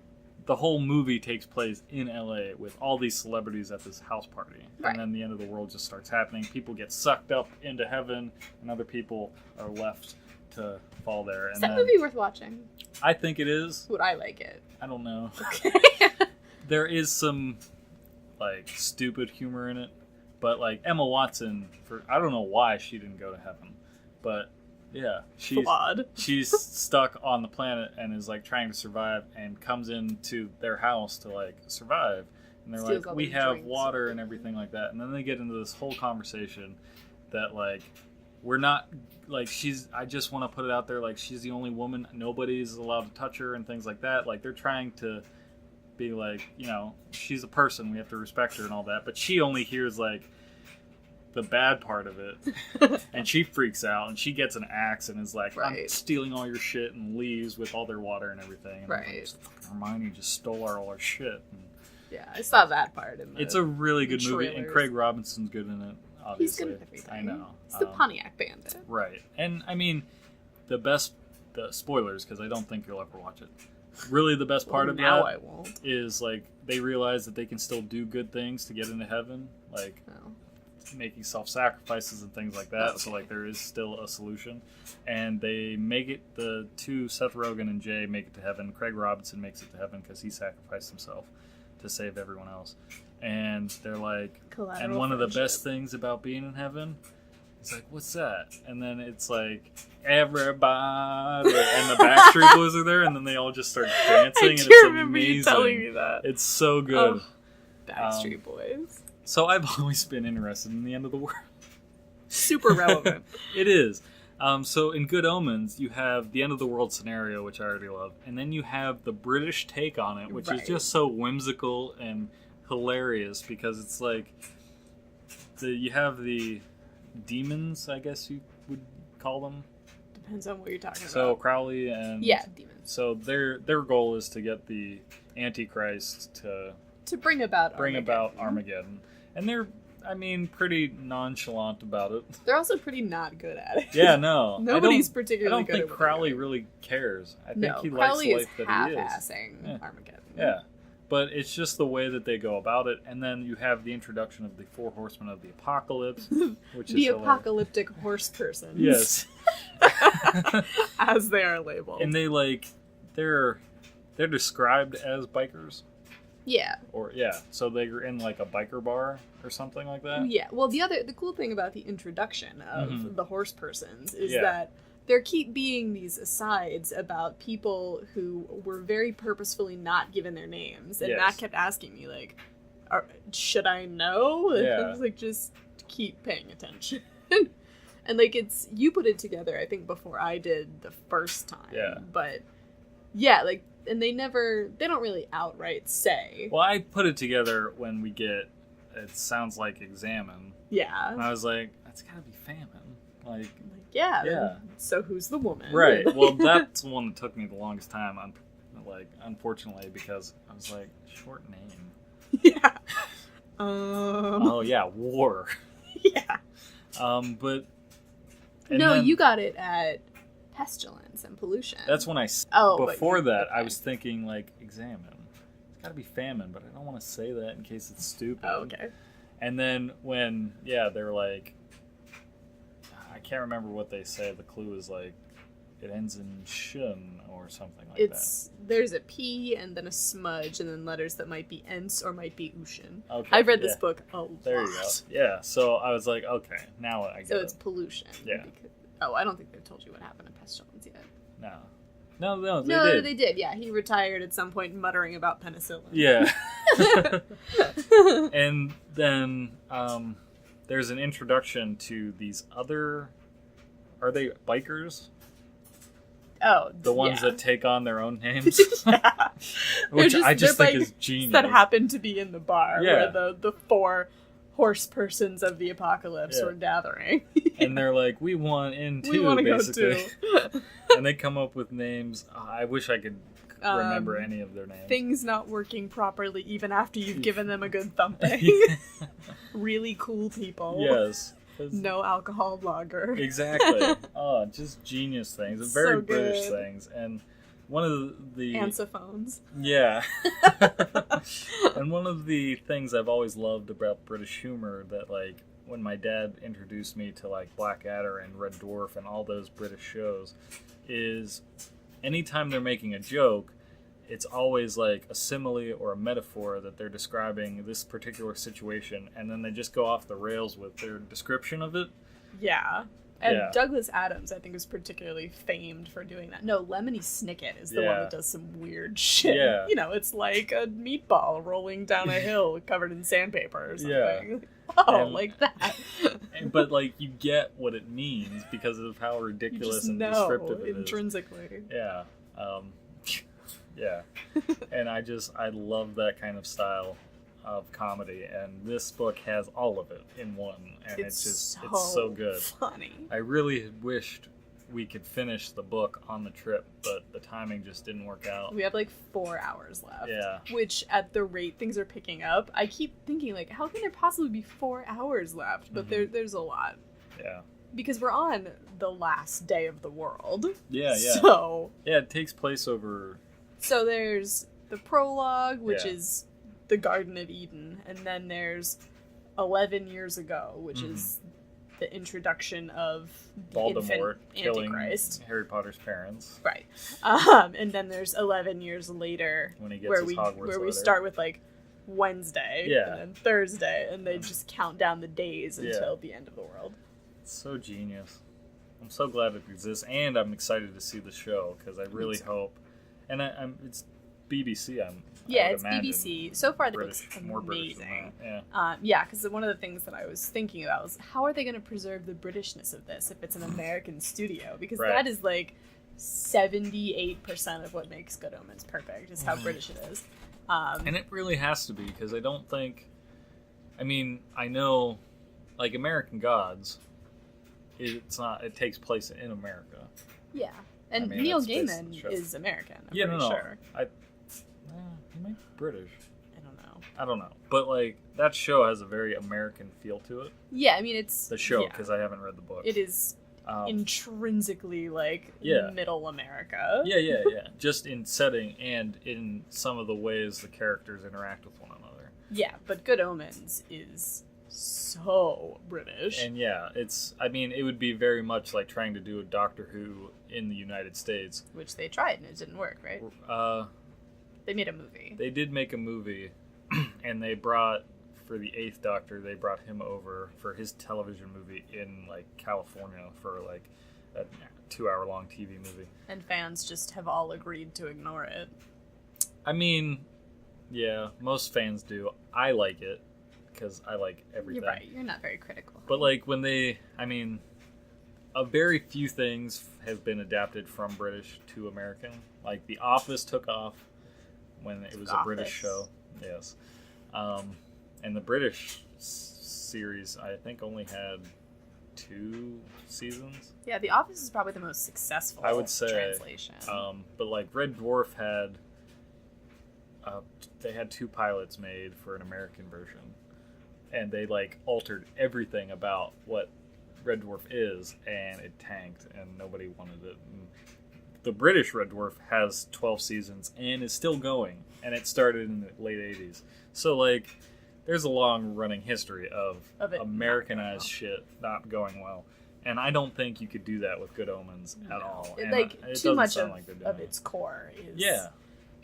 the whole movie takes place in LA with all these celebrities at this house party. Right. And then the end of the world just starts happening. People get sucked up into heaven, and other people are left to fall there. Is that movie worth watching? I think it is. Would I like it? I don't know. Okay. There is some, like, stupid humor in it. But, like, Emma Watson, I don't know why she didn't go to heaven. But, yeah. She's stuck on the planet and is, like, trying to survive and comes into their house to, like, survive. And they're Steals like, all we their have drinks. water and everything like that. And then they get into this whole conversation that, like, we're not, like, I just want to put it out there, like, she's the only woman. Nobody's allowed to touch her and things like that. Like, they're trying to be like, you know, she's a person. We have to respect her and all that. But she only hears, like, the bad part of it. And she freaks out and she gets an axe and is like, I'm stealing all your shit, and leaves with all their water and everything. And right. Hermione just stole all our shit. And yeah, I saw that part in the It's a really good movie, and trailers. Craig Robinson's good in it, obviously. He's good at everything. I know. He's the Pontiac Bandit. Right. And, I mean, the spoilers, because I don't think you'll ever watch it. Really, the best part of now that I won't. is, like, they realize that they can still do good things to get into heaven. Like, making self-sacrifices and things like that. Okay. So, like, there is still a solution. And they make it, the two, Seth Rogen and Jay, make it to heaven. Craig Robinson makes it to heaven because he sacrificed himself to save everyone else. And they're like, and one of the best things about being in heaven, it's like, what's that? And then it's like, everybody, and the Backstreet Boys are there, and then they all just start dancing, and it's remember amazing. You telling me that. It's so good. Oh, Backstreet Boys. So I've always been interested in the end of the world. Super relevant. It is. So in Good Omens, you have the end of the world scenario, which I already love, and then you have the British take on it, which is just so whimsical and hilarious, because it's like you have the demons, I guess you would call them. Depends on what you're talking about. So Crowley and demons. So their goal is to get the Antichrist to bring about Armageddon. And they're, I mean, pretty nonchalant about it. They're also pretty not good at it. Yeah, no. Nobody's particularly good at it. I don't think Crowley really cares. I think he Crowley likes the life that he is. half-assing Armageddon. Yeah. But it's just the way that they go about it. And then you have the introduction of the Four Horsemen of the Apocalypse, which is the apocalyptic horse persons. Yes. As they are labeled. And they're described as bikers. Yeah. So they're in like a biker bar or something like that. Yeah. Well, the cool thing about the introduction of the horse persons is that there keep being these asides about people who were very purposefully not given their names, and Matt kept asking me like, should I know? And I was like, just keep paying attention. And like, you put it together, I think, before I did the first time. Yeah. But yeah, like, and they don't really outright say. Well, I put it together when we get, it sounds like examine. Yeah. And I was like, that's gotta be famine. Like yeah. So who's the woman? Right. Well, that's the one that took me the longest time, unfortunately, because I was like, short name. Yeah. Oh yeah, war. Yeah. But. No, you got it at pestilence and pollution. That's when before that, I was thinking, like, examine. It's gotta be famine, but I don't want to say that in case it's stupid. Oh, okay. And then when, they're like, I can't remember what they say. The clue is, like, it ends in shun or something like that. There's a P and then a smudge and then letters that might be ents or might be ushin. Okay. I've read this book a lot. There you go. Yeah, so I was like, okay, now I get it. So it's pollution. Yeah. I don't think they've told you what happened to pestilence yet. No, they did. Yeah, he retired at some point muttering about penicillin. Yeah. And then there's an introduction to these other... Are they bikers? Oh, the ones that take on their own names? Yeah. Which I just think is genius. That happen to be in the bar where the four horse persons of the apocalypse were gathering. And they're like, we want in too, we want to basically. Go too. And they come up with names. I wish I could remember any of their names. Things not working properly even after you've given them a good thumping. Really cool people. Yes. No alcohol lager. Exactly. Oh, just genius things. Very British things. And one of the Ansophones. Yeah. And one of the things I've always loved about British humor that, like, when my dad introduced me to, like, Blackadder and Red Dwarf and all those British shows is anytime they're making a joke, it's always like a simile or a metaphor that they're describing this particular situation, and then they just go off the rails with their description of it. Yeah. And Yeah. Douglas Adams, I think, is particularly famed for doing that. No, Lemony Snicket is the one Yeah. that does some weird shit. Yeah. You know, it's like a meatball rolling down a hill covered in sandpaper or something. Yeah. Oh, And- like that. But, like, you get what it means because of how You ridiculous just and know descriptive it is. intrinsically. Yeah. Yeah. And I love that kind of style of comedy, and this book has all of it in one, and it's so good. Funny. I really wished we could finish the book on the trip, but the timing just didn't work out. We have like 4 hours left. Yeah. Which, at the rate things are picking up, I keep thinking, like, how can there possibly be 4 hours left? But there's a lot. Yeah. Because we're on the last day of the world. Yeah, yeah. So it takes place over... So there's the prologue, which Yeah. is the Garden of Eden, and then there's 11 years ago, which is the introduction of the Voldemort infant killing Antichrist. Harry Potter's parents. Right. And then there's 11 years later When he gets where his we Hogwarts where we letter. start with like Wednesday Yeah. and then Thursday, and they just count down the days Yeah. until the end of the world. It's so genius. I'm so glad it exists, and I'm excited to see the show because I really hope. And it's BBC. I would It's imagine. BBC. So far, the British, book's more British than amazing. that. Yeah, because one of the things that I was thinking about was how are they going to preserve the Britishness of this if it's an American studio? Because Right. that is like 78% of what makes Good Omens perfect, is how British it is. And it really has to be, because I don't think... I mean, I know, like, American Gods, it takes place in America. Yeah. And I mean, Neil that's basically the Gaiman show. is American, I'm Yeah, pretty no. sure. He might be British. I don't know. But, like, that show has a very American feel to it. Yeah, I mean, it's... The show, yeah. because I haven't read the book. It is intrinsically, like, Yeah. middle America. Yeah. Just in setting and in some of the ways the characters interact with one another. Yeah, but Good Omens is so British. And yeah, it would be very much like trying to do a Doctor Who in the United States. Which they tried and it didn't work, right? They made a movie. They did make a movie, and they brought, for the 8th Doctor, they brought him over for his television movie in, like, California for, like, a 2-hour-long TV movie. And fans just have all agreed to ignore it. I mean, yeah, most fans do. I like it, because I like everything. You're right, you're not very critical. But, like, a very few things have been adapted from British to American. Like, The Office took off when it was a British show. Yes. And the British series, I think, only had 2 seasons. Yeah, The Office is probably the most successful I would say. translation. But, like, Red Dwarf had... they had 2 pilots made for an American version. And they, like, altered everything about what Red Dwarf is, and it tanked, and nobody wanted it. And the British Red Dwarf has 12 seasons and is still going, and it started in the late 80s. So, like, there's a long-running history of Americanized shit not going well. And I don't think you could do that with Good Omens at all. And it too much doesn't sound like of its core is... Yeah.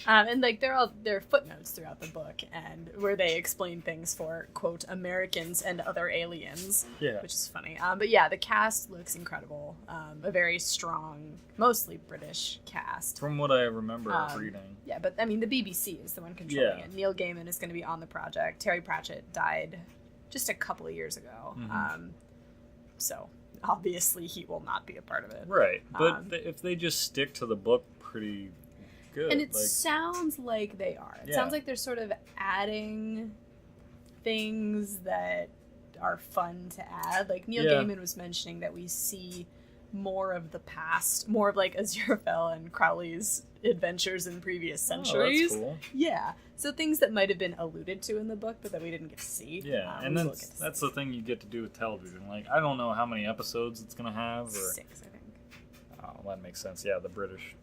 And, like, there are footnotes throughout the book, and where they explain things for, quote, Americans and other aliens, which is funny. But yeah, the cast looks incredible. A very strong, mostly British cast. From what I remember reading. Yeah, but, I mean, the BBC is the one controlling it. Neil Gaiman is going to be on the project. Terry Pratchett died just a couple of years ago. So, obviously, he will not be a part of it. Right, but if they just stick to the book pretty... good. And it sounds like they are. It sounds like they're sort of adding things that are fun to add. Like Neil Gaiman was mentioning that we see more of the past, more of like Aziraphale and Crowley's adventures in previous centuries. Oh, that's cool. Yeah. So things that might have been alluded to in the book, but that we didn't get to see. Yeah, and that's the thing you get to do with television. Like, I don't know how many episodes it's going to have. Or... 6, I think. Oh, that makes sense. Yeah, the British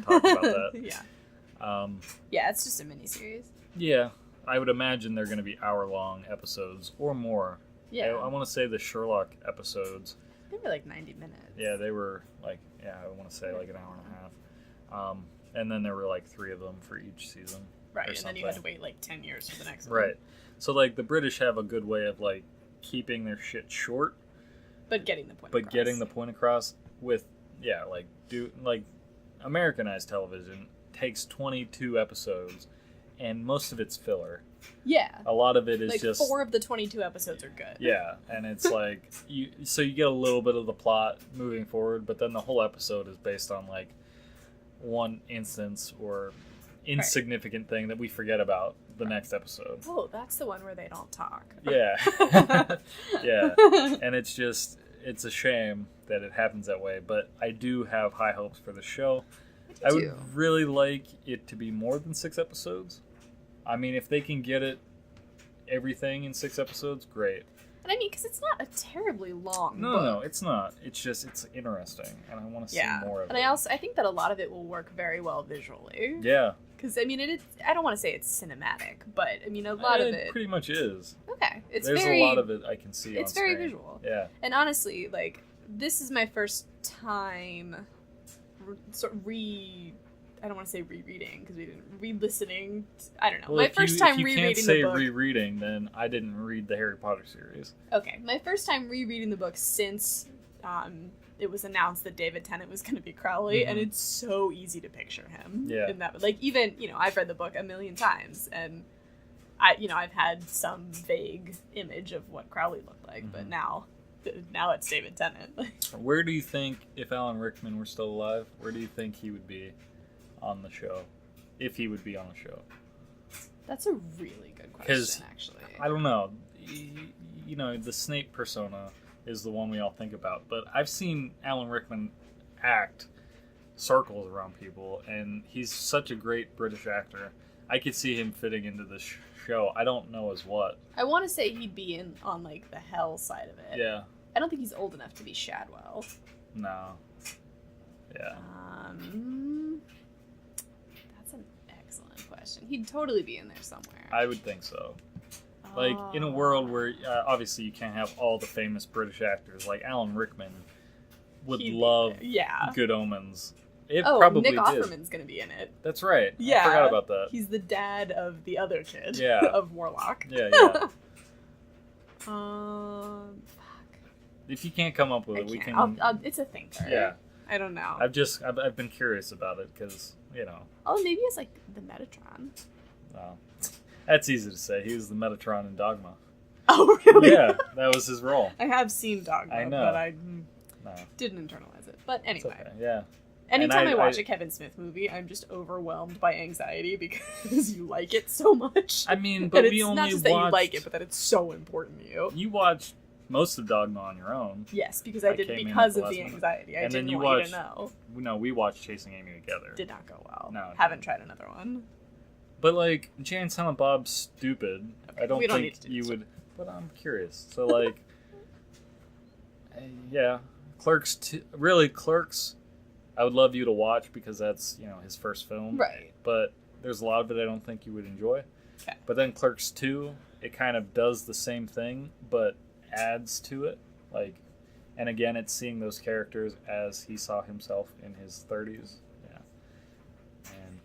talk about that. Yeah. Yeah, it's just a miniseries. Yeah, I would imagine they're going to be hour-long episodes or more. Yeah. I want to say the Sherlock episodes. They were like 90 minutes. Yeah, they were like, I want to say like an hour and a half. And then there were like 3 of them for each season. Right, and then you had to wait like 10 years for the next one. Right. So like the British have a good way of like keeping their shit short. But getting the point across with, like Americanized television takes 22 episodes and most of it's filler. Yeah. A lot of it is like just 4 of the 22 episodes are good. Yeah, and it's like you get a little bit of the plot moving forward, but then the whole episode is based on like one instance or insignificant thing that we forget about the next episode. Oh, that's the one where they don't talk. Yeah. Yeah. And it's a shame that it happens that way, but I do have high hopes for the show. I would really like it to be more than 6 episodes. I mean, if they can get everything in 6 episodes, great. And I mean, because it's not a terribly long book. No, it's not. It's just, it's interesting, and I want to see more of it. And I think that a lot of it will work very well visually. Yeah. Because, I mean, I don't want to say it's cinematic, but, I mean, a lot of it... It pretty much is. Okay. There's a lot of it I can see on It's screen. very visual. Yeah. And honestly, like, this is my first time I don't want to say rereading, because we didn't re-listening. I don't know. Well, my first time rereading the book. If you can't say rereading, then I didn't read the Harry Potter series. Okay. My first time rereading the book since it was announced that David Tennant was going to be Crowley, and it's so easy to picture him. Yeah. In that, like, even, I've read the book a million times, and I've had some vague image of what Crowley looked like, but now it's David Tennant. Where do you think, if Alan Rickman were still alive, where do you think he would be on the show? If he would be on the show? That's a really good question, actually. I don't know. The Snape persona is the one we all think about, but I've seen Alan Rickman act circles around people, and he's such a great British actor. I could see him fitting into this show. I don't know as what. I want to say he'd be on like the hell side of it. Yeah. I don't think he's old enough to be Shadwell. No. Yeah. That's an excellent question. He'd totally be in there somewhere. I would think so. Like, in a world where, obviously, you can't have all the famous British actors, like Alan Rickman would love Good Omens. Probably Nick Offerman's going to be in it. That's right. Yeah. I forgot about that. He's the dad of the other kid. Yeah. Of Warlock. Yeah. Fuck. If you can't come up with it, we can... it's a thinker. Yeah. I don't know. I've been curious about it, because, Oh, maybe it's like the Metatron. Oh. That's easy to say. He was the Metatron in Dogma. Oh, really? Yeah, that was his role. I have seen Dogma, I know. but I didn't internalize it. But anyway. Okay. Yeah. Anytime I watch a Kevin Smith movie, I'm just overwhelmed by anxiety because you like it so much. I mean, but we only not just that you like it, but that it's so important to you. You watched most of Dogma on your own. Yes, because I did because of the anxiety. I didn't want you to know. No, we watched Chasing Amy together. Did not go well. No. Haven't tried another one. But, like, Jay and Silent Bob's stupid. Okay, I don't think you would... But I'm curious. So, like... yeah. Clerks... Clerks... I would love you to watch because that's, his first film. Right. But there's a lot of it I don't think you would enjoy. Okay. But then Clerks 2, it kind of does the same thing, but adds to it. Like... And again, it's seeing those characters as he saw himself in his 30s.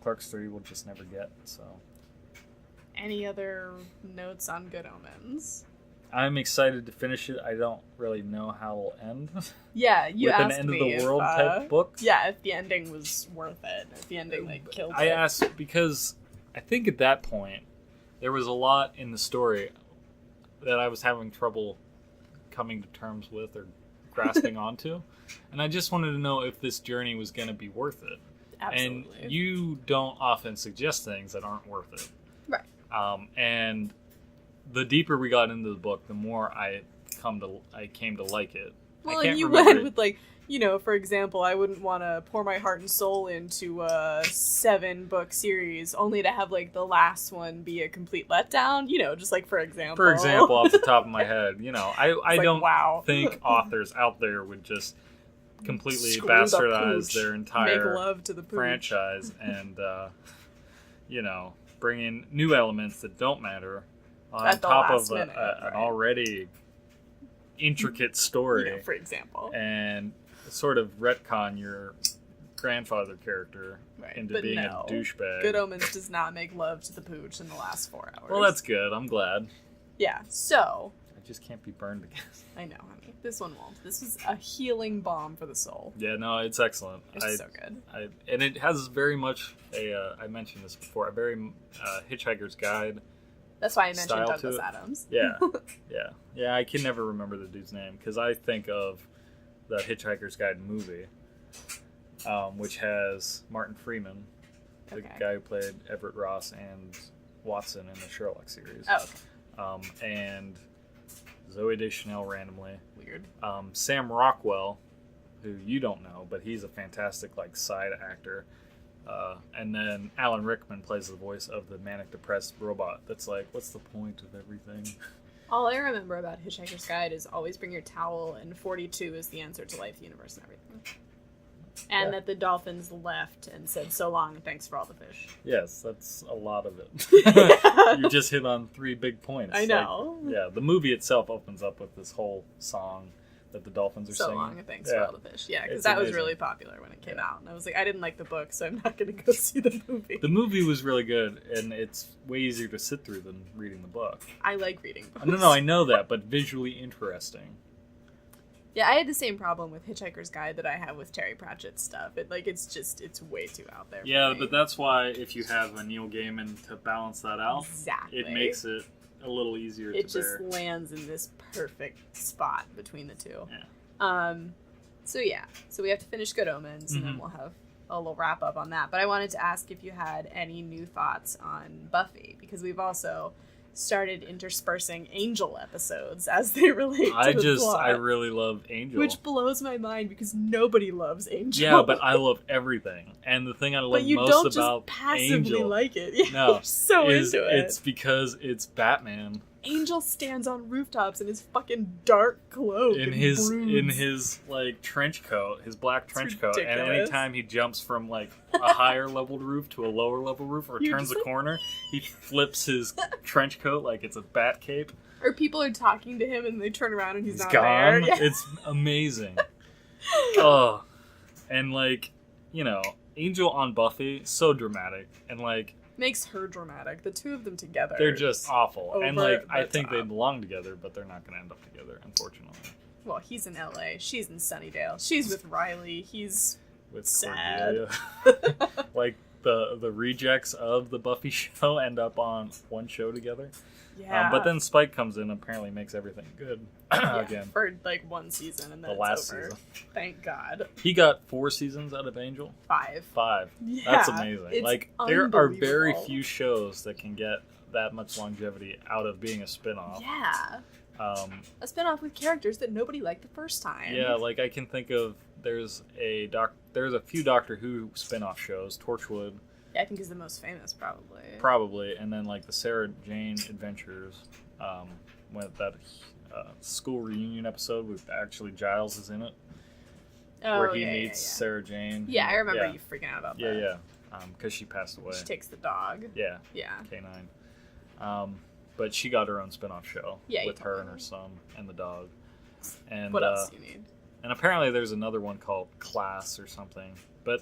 Clerks 3 will just never get, so. Any other notes on Good Omens? I'm excited to finish it. I don't really know how it'll end. Yeah, you with asked an me end-of-the-world type book. Yeah, if the ending was worth it. If the ending, killed it. I asked because I think at that point, there was a lot in the story that I was having trouble coming to terms with or grasping onto. And I just wanted to know if this journey was going to be worth it. Absolutely. And you don't often suggest things that aren't worth it. Right. And the deeper we got into the book, the more I came to like it. Well, and you went with, like, for example, I wouldn't want to pour my heart and soul into a 7-book series only to have, like, the last one be a complete letdown. Just like, for example. For example, off the top of my head, I don't wow. think authors out there would just completely Screw the bastardize pooch. their entire Make love to the pooch. franchise and, bring in new elements that don't matter on At the top last of minute, an already intricate story. For example. And sort of retcon your grandfather character into being a douchebag. Good Omens does not make love to the pooch in the last 4 hours. Well, that's good. I'm glad. Yeah, so... I just can't be burned again. I know, honey. This one won't. This is a healing balm for the soul. Yeah, no, it's excellent. It's so good. And it has very much I mentioned this before, a very Hitchhiker's Guide. That's why I mentioned style Douglas Adams. Yeah, yeah. I can never remember the dude's name because I think of the Hitchhiker's Guide movie, which has Martin Freeman, the guy who played Everett Ross and Watson in the Sherlock series. Oh, okay. And Zooey Deschanel randomly. Weird. Sam Rockwell, who you don't know, but he's a fantastic side actor. And then Alan Rickman plays the voice of the manic depressed robot that's like, what's the point of everything? All I remember about Hitchhiker's Guide is always bring your towel, and 42 is the answer to life, the universe, and everything. And that the dolphins left and said, so long, thanks for all the fish. Yes, that's a lot of it. You just hit on 3 big points. I know. The movie itself opens up with this whole song that the dolphins are singing. So long, and thanks for all the fish. Yeah, because It's that was amazing. really popular when it came out. And I was like, I didn't like the book, so I'm not going to go see the movie. The movie was really good, and it's way easier to sit through than reading the book. I like reading books. No, I know that, but visually interesting. Yeah, I had the same problem with Hitchhiker's Guide that I have with Terry Pratchett's stuff. It's way too out there. Yeah, for me. but that's why if you have a Neil Gaiman to balance that out, exactly, it makes it a little easier to bear. It just lands in this perfect spot between the two. Yeah. So we have to finish Good Omens, and then we'll have a little wrap up on that. But I wanted to ask if you had any new thoughts on Buffy, because we've also started interspersing Angel episodes as they relate to the plot. I really love Angel. Which blows my mind because nobody loves Angel. Yeah, but I love everything. And the thing I love most about passively Angel like it. Yeah, no, you're so into it. It's because it's Batman. Angel stands on rooftops in his fucking dark cloak in and his broods. trench coat, his black trench coat, and ridiculous. anytime he jumps from a higher leveled roof to a lower level roof or turns a corner, he flips his trench coat like it's a bat cape. Or people are talking to him and they turn around and he's not gone. there. Yeah. It's amazing. Oh, and Angel on Buffy, so dramatic, and makes her dramatic. The two of them together, they're just awful. And I think top. They belong together, but they're not going to end up together, unfortunately. Well, he's in LA, she's in Sunnydale, she's with Riley, he's with sad. Cordelia. The rejects of the Buffy show end up on one show together. Yeah. But then Spike comes in and apparently makes everything good again. For one season and then the last over. season. Thank God. He got 4 seasons out of Angel? 5. Yeah, that's amazing. It's there are very few shows that can get that much longevity out of being a spin-off. Yeah. A spin-off with characters that nobody liked the first time. Yeah, I can think of there's a few Doctor Who spin-off shows, Torchwood. Yeah, I think is the most famous, probably. Probably, and then the Sarah Jane Adventures, with that school reunion episode with actually Giles is in it, where he meets Sarah Jane. Yeah, I remember you freaking out about that. Yeah, because she passed away. She takes the dog. Yeah. K9. But she got her own spin-off show with her and her son and the dog. And what else do you need? And apparently there's another one called Class or something, but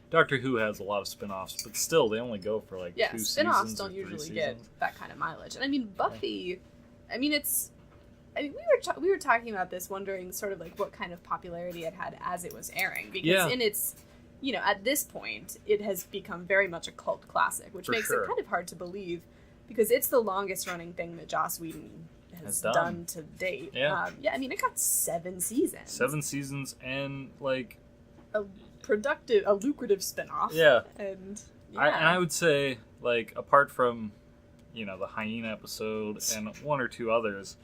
Doctor Who has a lot of spin-offs, but still, they only go for 2 seasons. Spin-offs don't usually get that kind of mileage. And I mean, Buffy, we were talking about this, wondering sort of what kind of popularity it had as it was airing. Because in its, at this point, it has become very much a cult classic, which makes it kind of hard to believe, because it's the longest running thing that Joss Whedon has done to date. Yeah. It got 7 seasons. 7 seasons and, a lucrative spin-off. Yeah. And I would say, apart from, the Hyena episode and 1 or 2 others,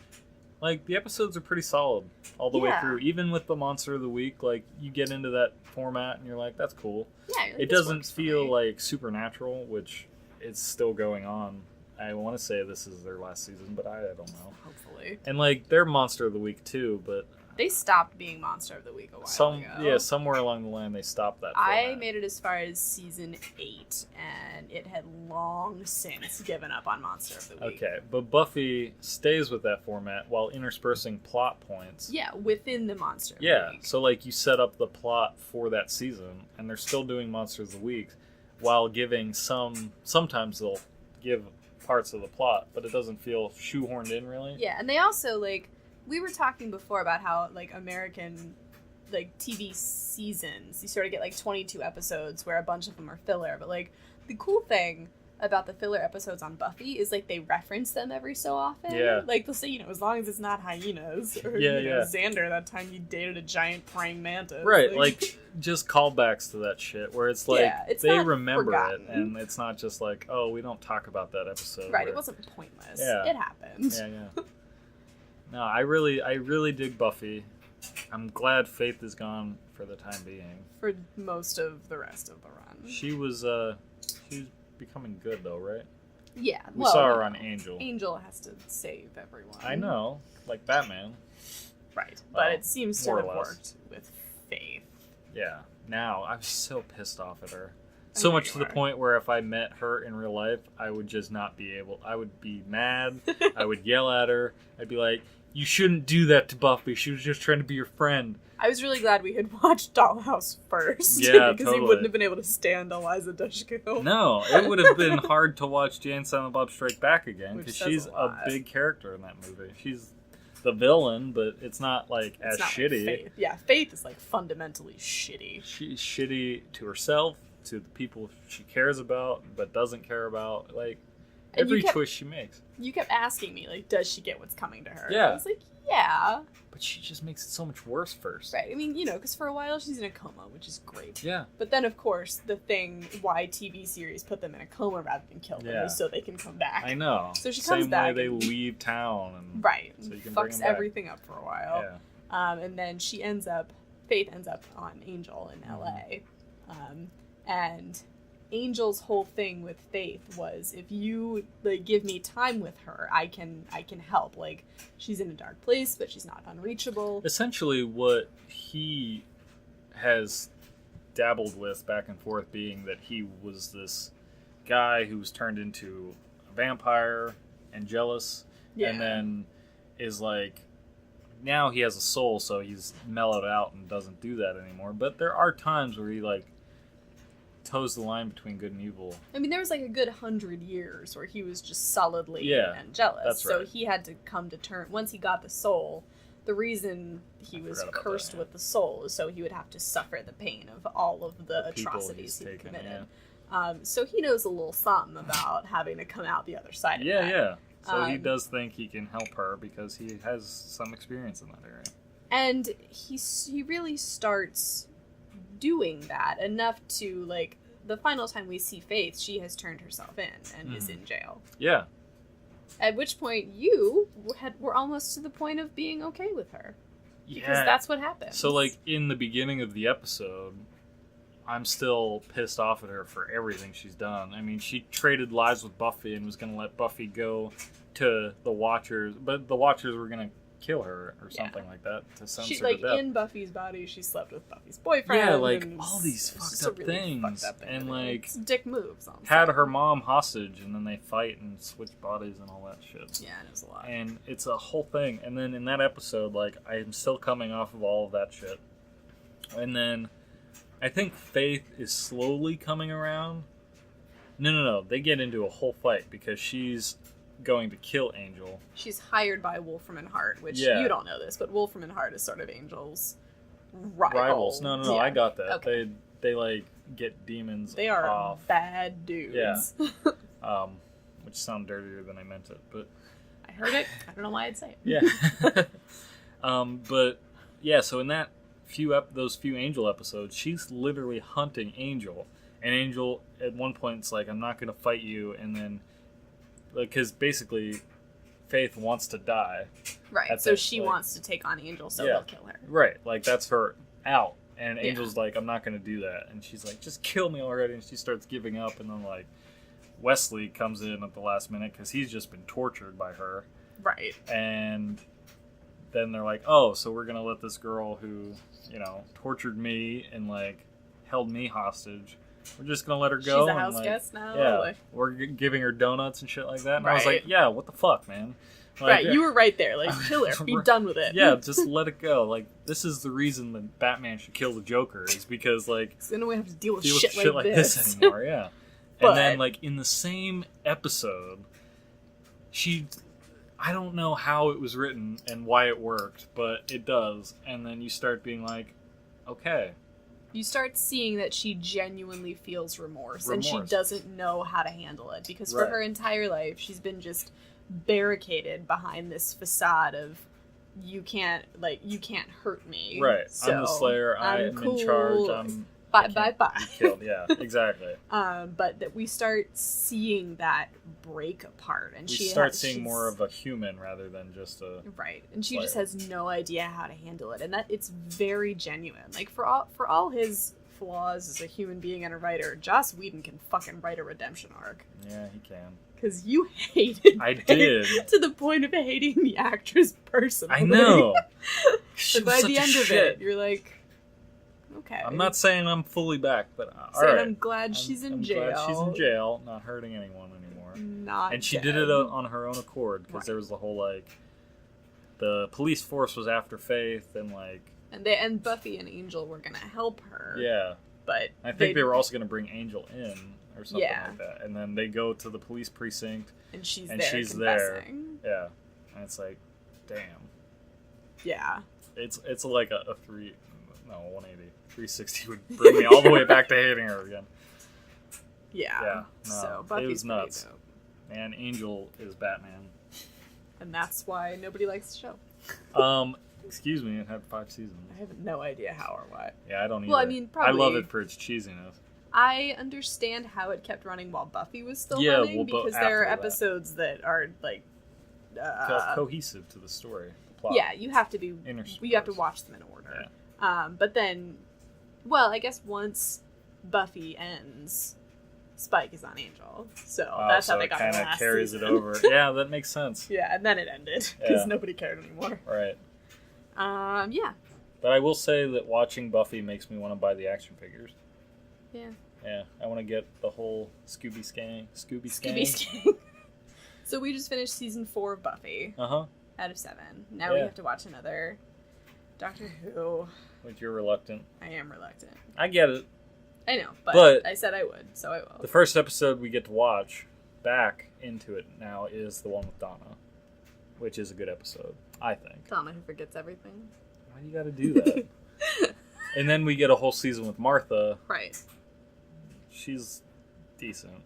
the episodes are pretty solid all the way through. Even with the Monster of the Week, you get into that format and you're like, that's cool. Yeah, it doesn't feel like Supernatural, which is still going on. I want to say this is their last season, but I don't know. Hopefully. And, they're Monster of the Week, too, but They stopped being Monster of the Week a while ago. Yeah, somewhere along the line they stopped that I format. made it as far as season 8, and it had long since given up on Monster of the Week. Okay, but Buffy stays with that format while interspersing plot points. Yeah, within the Monster of the Yeah, Week. so like you set up the plot for that season, and they're still doing Monster of the Week while giving sometimes they'll give parts of the plot, but it doesn't feel shoehorned in really. Yeah, and they also, like, we were talking before about how, like, American, like, TV seasons, you sort of get, like, 22 episodes where a bunch of them are filler, but, like, the cool thing about the filler episodes on Buffy is, like, they reference them every so often. Yeah. Like, they'll say, you know, as long as it's not hyenas, or, Yeah, you know, yeah. Xander, that time you dated a giant praying mantis. Right, like, just callbacks to that shit, where it's like, Yeah, it's they not remember forgotten. it, and it's not just like, oh, we don't talk about that episode. Right, where- it wasn't pointless. Yeah. It happened. Yeah. No, I really dig Buffy. I'm glad Faith is gone for the time being. For most of the rest of the run. She's becoming good though, right? Yeah. We saw her on Angel. Angel has to save everyone. I know, like Batman. Right. But Well, it seems to more have or less. worked with Faith. Yeah. Now, I was so pissed off at her. I So know much you to the are. point where if I met her in real life, I would just not be able. I would be mad. I would yell at her. I'd be like, you shouldn't do that to Buffy. She was just trying to be your friend. I was really glad we had watched Dollhouse first. Yeah, because he totally. wouldn't have been able to stand Eliza Dushku. No, it would have been hard to watch Jane Silent Bob Strike Back again Which because says she's a a lot. big character in that movie. She's the villain, but it's not like It's as not shitty. Like Faith. Yeah, Faith is like fundamentally shitty. She's shitty to herself, to the people she cares about but doesn't care about. Like And every you kept- choice she makes. You kept asking me, like, does she get what's coming to her? Yeah. I was like, yeah. But she just makes it so much worse first. Right. I mean, you know, because for a while she's in a coma, which is great. Yeah. But then, of course, the thing why TV series put them in a coma rather than kill them Yeah. is so they can come back. I know. So she comes Same back way they and- leave town and Right. So you can bring Fucks them back. everything up for a while. Yeah. And then Faith ends up on Angel in LA. And Angel's whole thing with Faith was, if you like give me time with her, I can help. Like, she's in a dark place, but she's not unreachable. Essentially what he has dabbled with back and forth being that he was this guy who was turned into a vampire and jealous, Yeah. and then is like, now he has a soul, so he's mellowed out and doesn't do that anymore. But there are times where he like toes the line between good and evil. I mean, there was like a good 100 years where he was just solidly Yeah, and jealous. that's So right. he had to come to terms. Once he got the soul, the reason he I was forgot about cursed that, yeah. with the soul is so he would have to suffer the pain of all of the people atrocities he's he'd taken, committed. So he knows a little something about having to come out the other side of Yeah, that. yeah. So he Um, does think he can help her because he has some experience in that area. And he really starts doing that enough to, like, the final time we see Faith, she has turned herself in and is in jail. Yeah. At which point you were almost to the point of being okay with her. Because that's what happens. So, like, in the beginning of the episode, I'm still pissed off at her for everything she's done. I mean, she traded lives with Buffy and was going to let Buffy go to the Watchers, but the Watchers were going to kill her or something like that to censor she, like, to death. in Buffy's body, she slept with Buffy's boyfriend. Yeah, like, and all these it's just fucked a up really things. fucked up thing And, to do. like, It's dick moves. On had set. her mom hostage, and then they fight and switch bodies and all that shit. Yeah, it was a lot. And it's a whole thing. And then in that episode, like, I'm still coming off of all of that shit. And then I think Faith is slowly coming around. No. They get into a whole fight because she's going to kill Angel. She's hired by Wolfram and Hart, which Yeah. you don't know this, but Wolfram and Hart is sort of Angel's rival. Rivals. No, Yeah. I got that. Okay. They like, get demons They are off. bad dudes. Yeah. Which sound dirtier than I meant it, but... I heard it. I don't know why I'd say it. Yeah. But yeah, so in that those few Angel episodes, she's literally hunting Angel, and Angel at one point is like, "I'm not going to fight you," and then because basically Faith wants to die, Right. That's So it, she like- wants to take on Angel, so Yeah. he'll kill her. right? Like that's her out, and Yeah. Angel's like, "I'm not going to do that," and she's like, "Just kill me already," and she starts giving up, and then like Wesley comes in at the last minute because he's just been tortured by her. Right. And then they're like, oh, so we're gonna let this girl who, tortured me and like held me hostage. We're just gonna let her go. She's a house guest now. Yeah, we're giving her donuts and shit like that. And I was like, yeah, what the fuck, man. Like, right, you were right there. Like, kill her. Be done with it. Yeah, just let it go. Like, this is the reason that Batman should kill the Joker, is because, like... so then we have to deal with shit like this anymore, yeah. And then, like, in the same episode, I don't know how it was written and why it worked, but it does. And then you start being like, okay. You start seeing that she genuinely feels remorse. And she doesn't know how to handle it. Because for her entire life, she's been just barricaded behind this facade of you can't hurt me. Right. So I'm the Slayer. I am cool. in charge. Bye. Killed. Yeah, exactly. But that we start seeing that break apart, and we start seeing more of a human rather than just a right. And she Slayer. just has no idea how to handle it, and that it's very genuine. Like for all his flaws as a human being and a writer, Joss Whedon can fucking write a redemption arc. Yeah, he can. Because you hated I did. To the point of hating the actress personally. I know. But by the end of it, you're like, okay. I'm not saying I'm fully back, but all right. right. I'm glad she's in jail. Glad she's in jail, not hurting anyone anymore. And she did it on her own accord, because there was the whole, like, the police force was after Faith, and, like... And Buffy and Angel were going to help her. Yeah. But I think they were also going to bring Angel in, or something like that. And then they go to the police precinct. And she's there. Yeah. And it's like, damn. Yeah. It's like a 180. 360 would bring me all the way back to hating her again. Yeah. Yeah. No, so Buffy's it was nuts. dope. And Angel is Batman. And that's why nobody likes the show. Excuse me, it had 5 seasons. I have no idea how or why. Yeah, I don't either. Well, I mean, probably... I love it for its cheesiness. I understand how it kept running while Buffy was still running, because there are episodes that are, like... cohesive to the story, the plot. Yeah, you have to watch them in order. Yeah. But then, well, I guess once Buffy ends, Spike is on Angel. So that's how they got the last season. Kind of carries it over. Yeah, that makes sense. Yeah, and then it ended, because nobody cared anymore. Right. Yeah. But I will say that watching Buffy makes me want to buy the action figures. Yeah. Yeah, I want to get the whole Scooby Skang. So we just finished season 4 of Buffy. Uh-huh. Out of 7. Now we have to watch another Doctor Who. Which you're reluctant. I am reluctant. I get it. I know, but I said I would, so I will. The first episode we get to watch back into it now is the one with Donna, which is a good episode, I think. Donna who forgets everything. Why do you gotta do that? And then we get a whole season with Martha. Right. She's decent.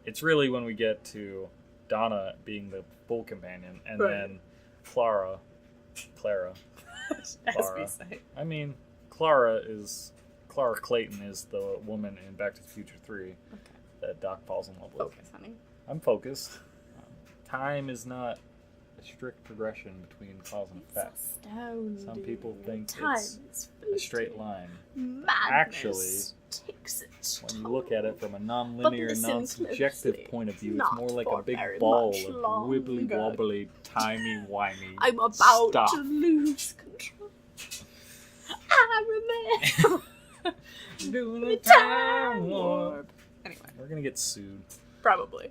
It's really when we get to Donna being the full companion, and then Clara. As we say. I mean, Clara Clayton is the woman in Back to the Future 3 that Doc falls in love with. Focus, honey. I'm focused. Time is not a strict progression between cause and effect. Some people think it's a straight line. Madness actually takes it. When you look at it from a non-linear, non-subjective point of view, it's more like a big ball of wibbly-wobbly, timey-wimey I'm about stuff. to lose control. I remember doing a time warp. Anyway, we're gonna get sued. Probably.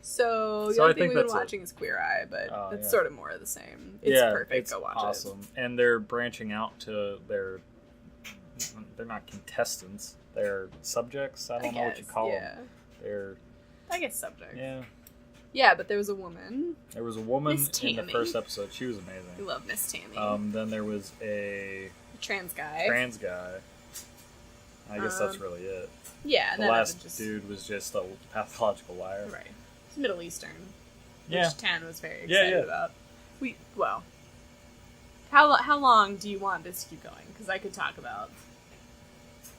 So the only thing we've been watching is Queer Eye, but it's sort of more of the same. It's perfect. It's Go watch awesome. And they're branching out to they're not contestants. They're subjects. I don't know what you call them. They're I guess subjects. Yeah. Yeah, but there was a woman. There was a woman in the first episode. She was amazing. We love Miss Tammy. Then there was a trans guy. I guess that's really it. Yeah, the last dude was just a pathological liar. Right. It's Middle Eastern. Yeah. Which Tan was very excited about. How long do you want this to keep going? Because I could talk about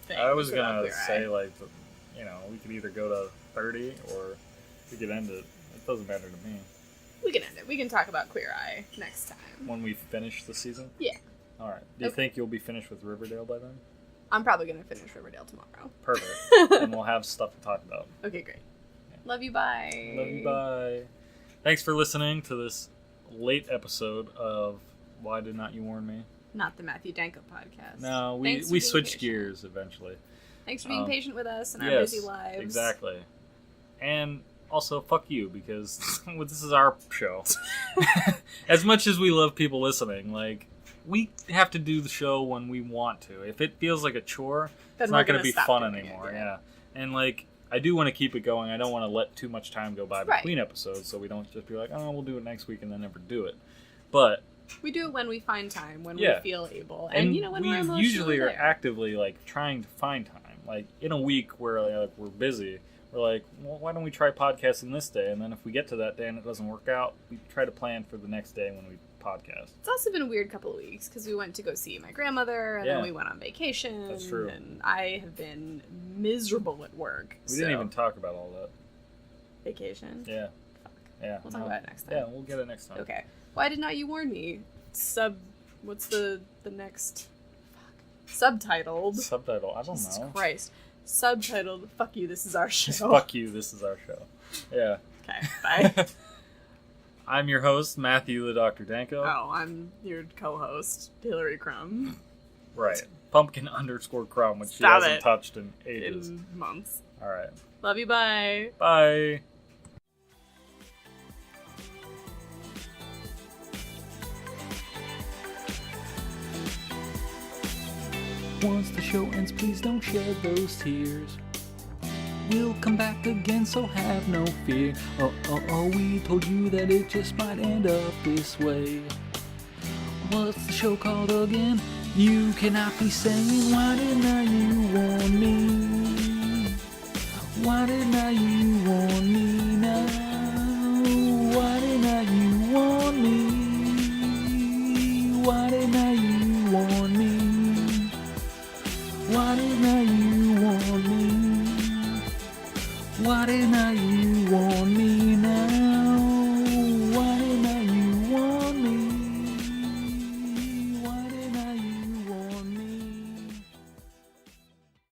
things. I was gonna say we could either go to 30 or we could end it. It doesn't matter to me. We can end it. We can talk about Queer Eye next time. When we finish the season? Yeah. All right. Do you think you'll be finished with Riverdale by then? I'm probably going to finish Riverdale tomorrow. Perfect. And we'll have stuff to talk about. Okay, great. Yeah. Love you, bye. Love you, bye. Thanks for listening to this late episode of Why Did Not You Warn Me? Not the Matthew Danko podcast. No, we switched gears eventually. Thanks for being patient with us in our yes, busy lives. Exactly. And also, fuck you, because this is our show. As much as we love people listening, like, we have to do the show when we want to. If it feels like a chore, then it's not going to be fun it, anymore. Yeah. And, like, I do want to keep it going. I don't want to let too much time go by between episodes, so we don't just be like, oh, we'll do it next week and then never do it. But we do it when we find time, when we feel able. And you know, when we're we emotionally usually are there. actively, like, trying to find time. Like, in a week where like, we're busy, we're like, well, why don't we try podcasting this day? And then if we get to that day and it doesn't work out, we try to plan for the next day when we podcast. It's also been a weird couple of weeks because we went to go see my grandmother, and then we went on vacation. That's true. And I have been miserable at work. We didn't even talk about all that. Vacation? Yeah. Fuck. Yeah. We'll talk about it next time. Yeah, we'll get it next time. Okay. Why Did Not You Warn Me? What's the next? Fuck. Subtitled. Subtitle, I don't Jesus know. Christ. Subtitled, Fuck You, This Is Our Show. Fuck You, This Is Our Show. Yeah. Okay, bye. I'm your host, Matthew the Dr. Danko. Oh, I'm your co-host, Hillary Crumb. Right. Pumpkin _ Crumb, which she Stop hasn't it. touched in ages. In months. Alright. Love you, bye. Bye. Once the show ends, please don't shed those tears. We'll come back again, so have no fear. Oh, we told you that it just might end up this way. What's the show called again? You cannot be saying, why didn't you warn me? Why didn't you warn me?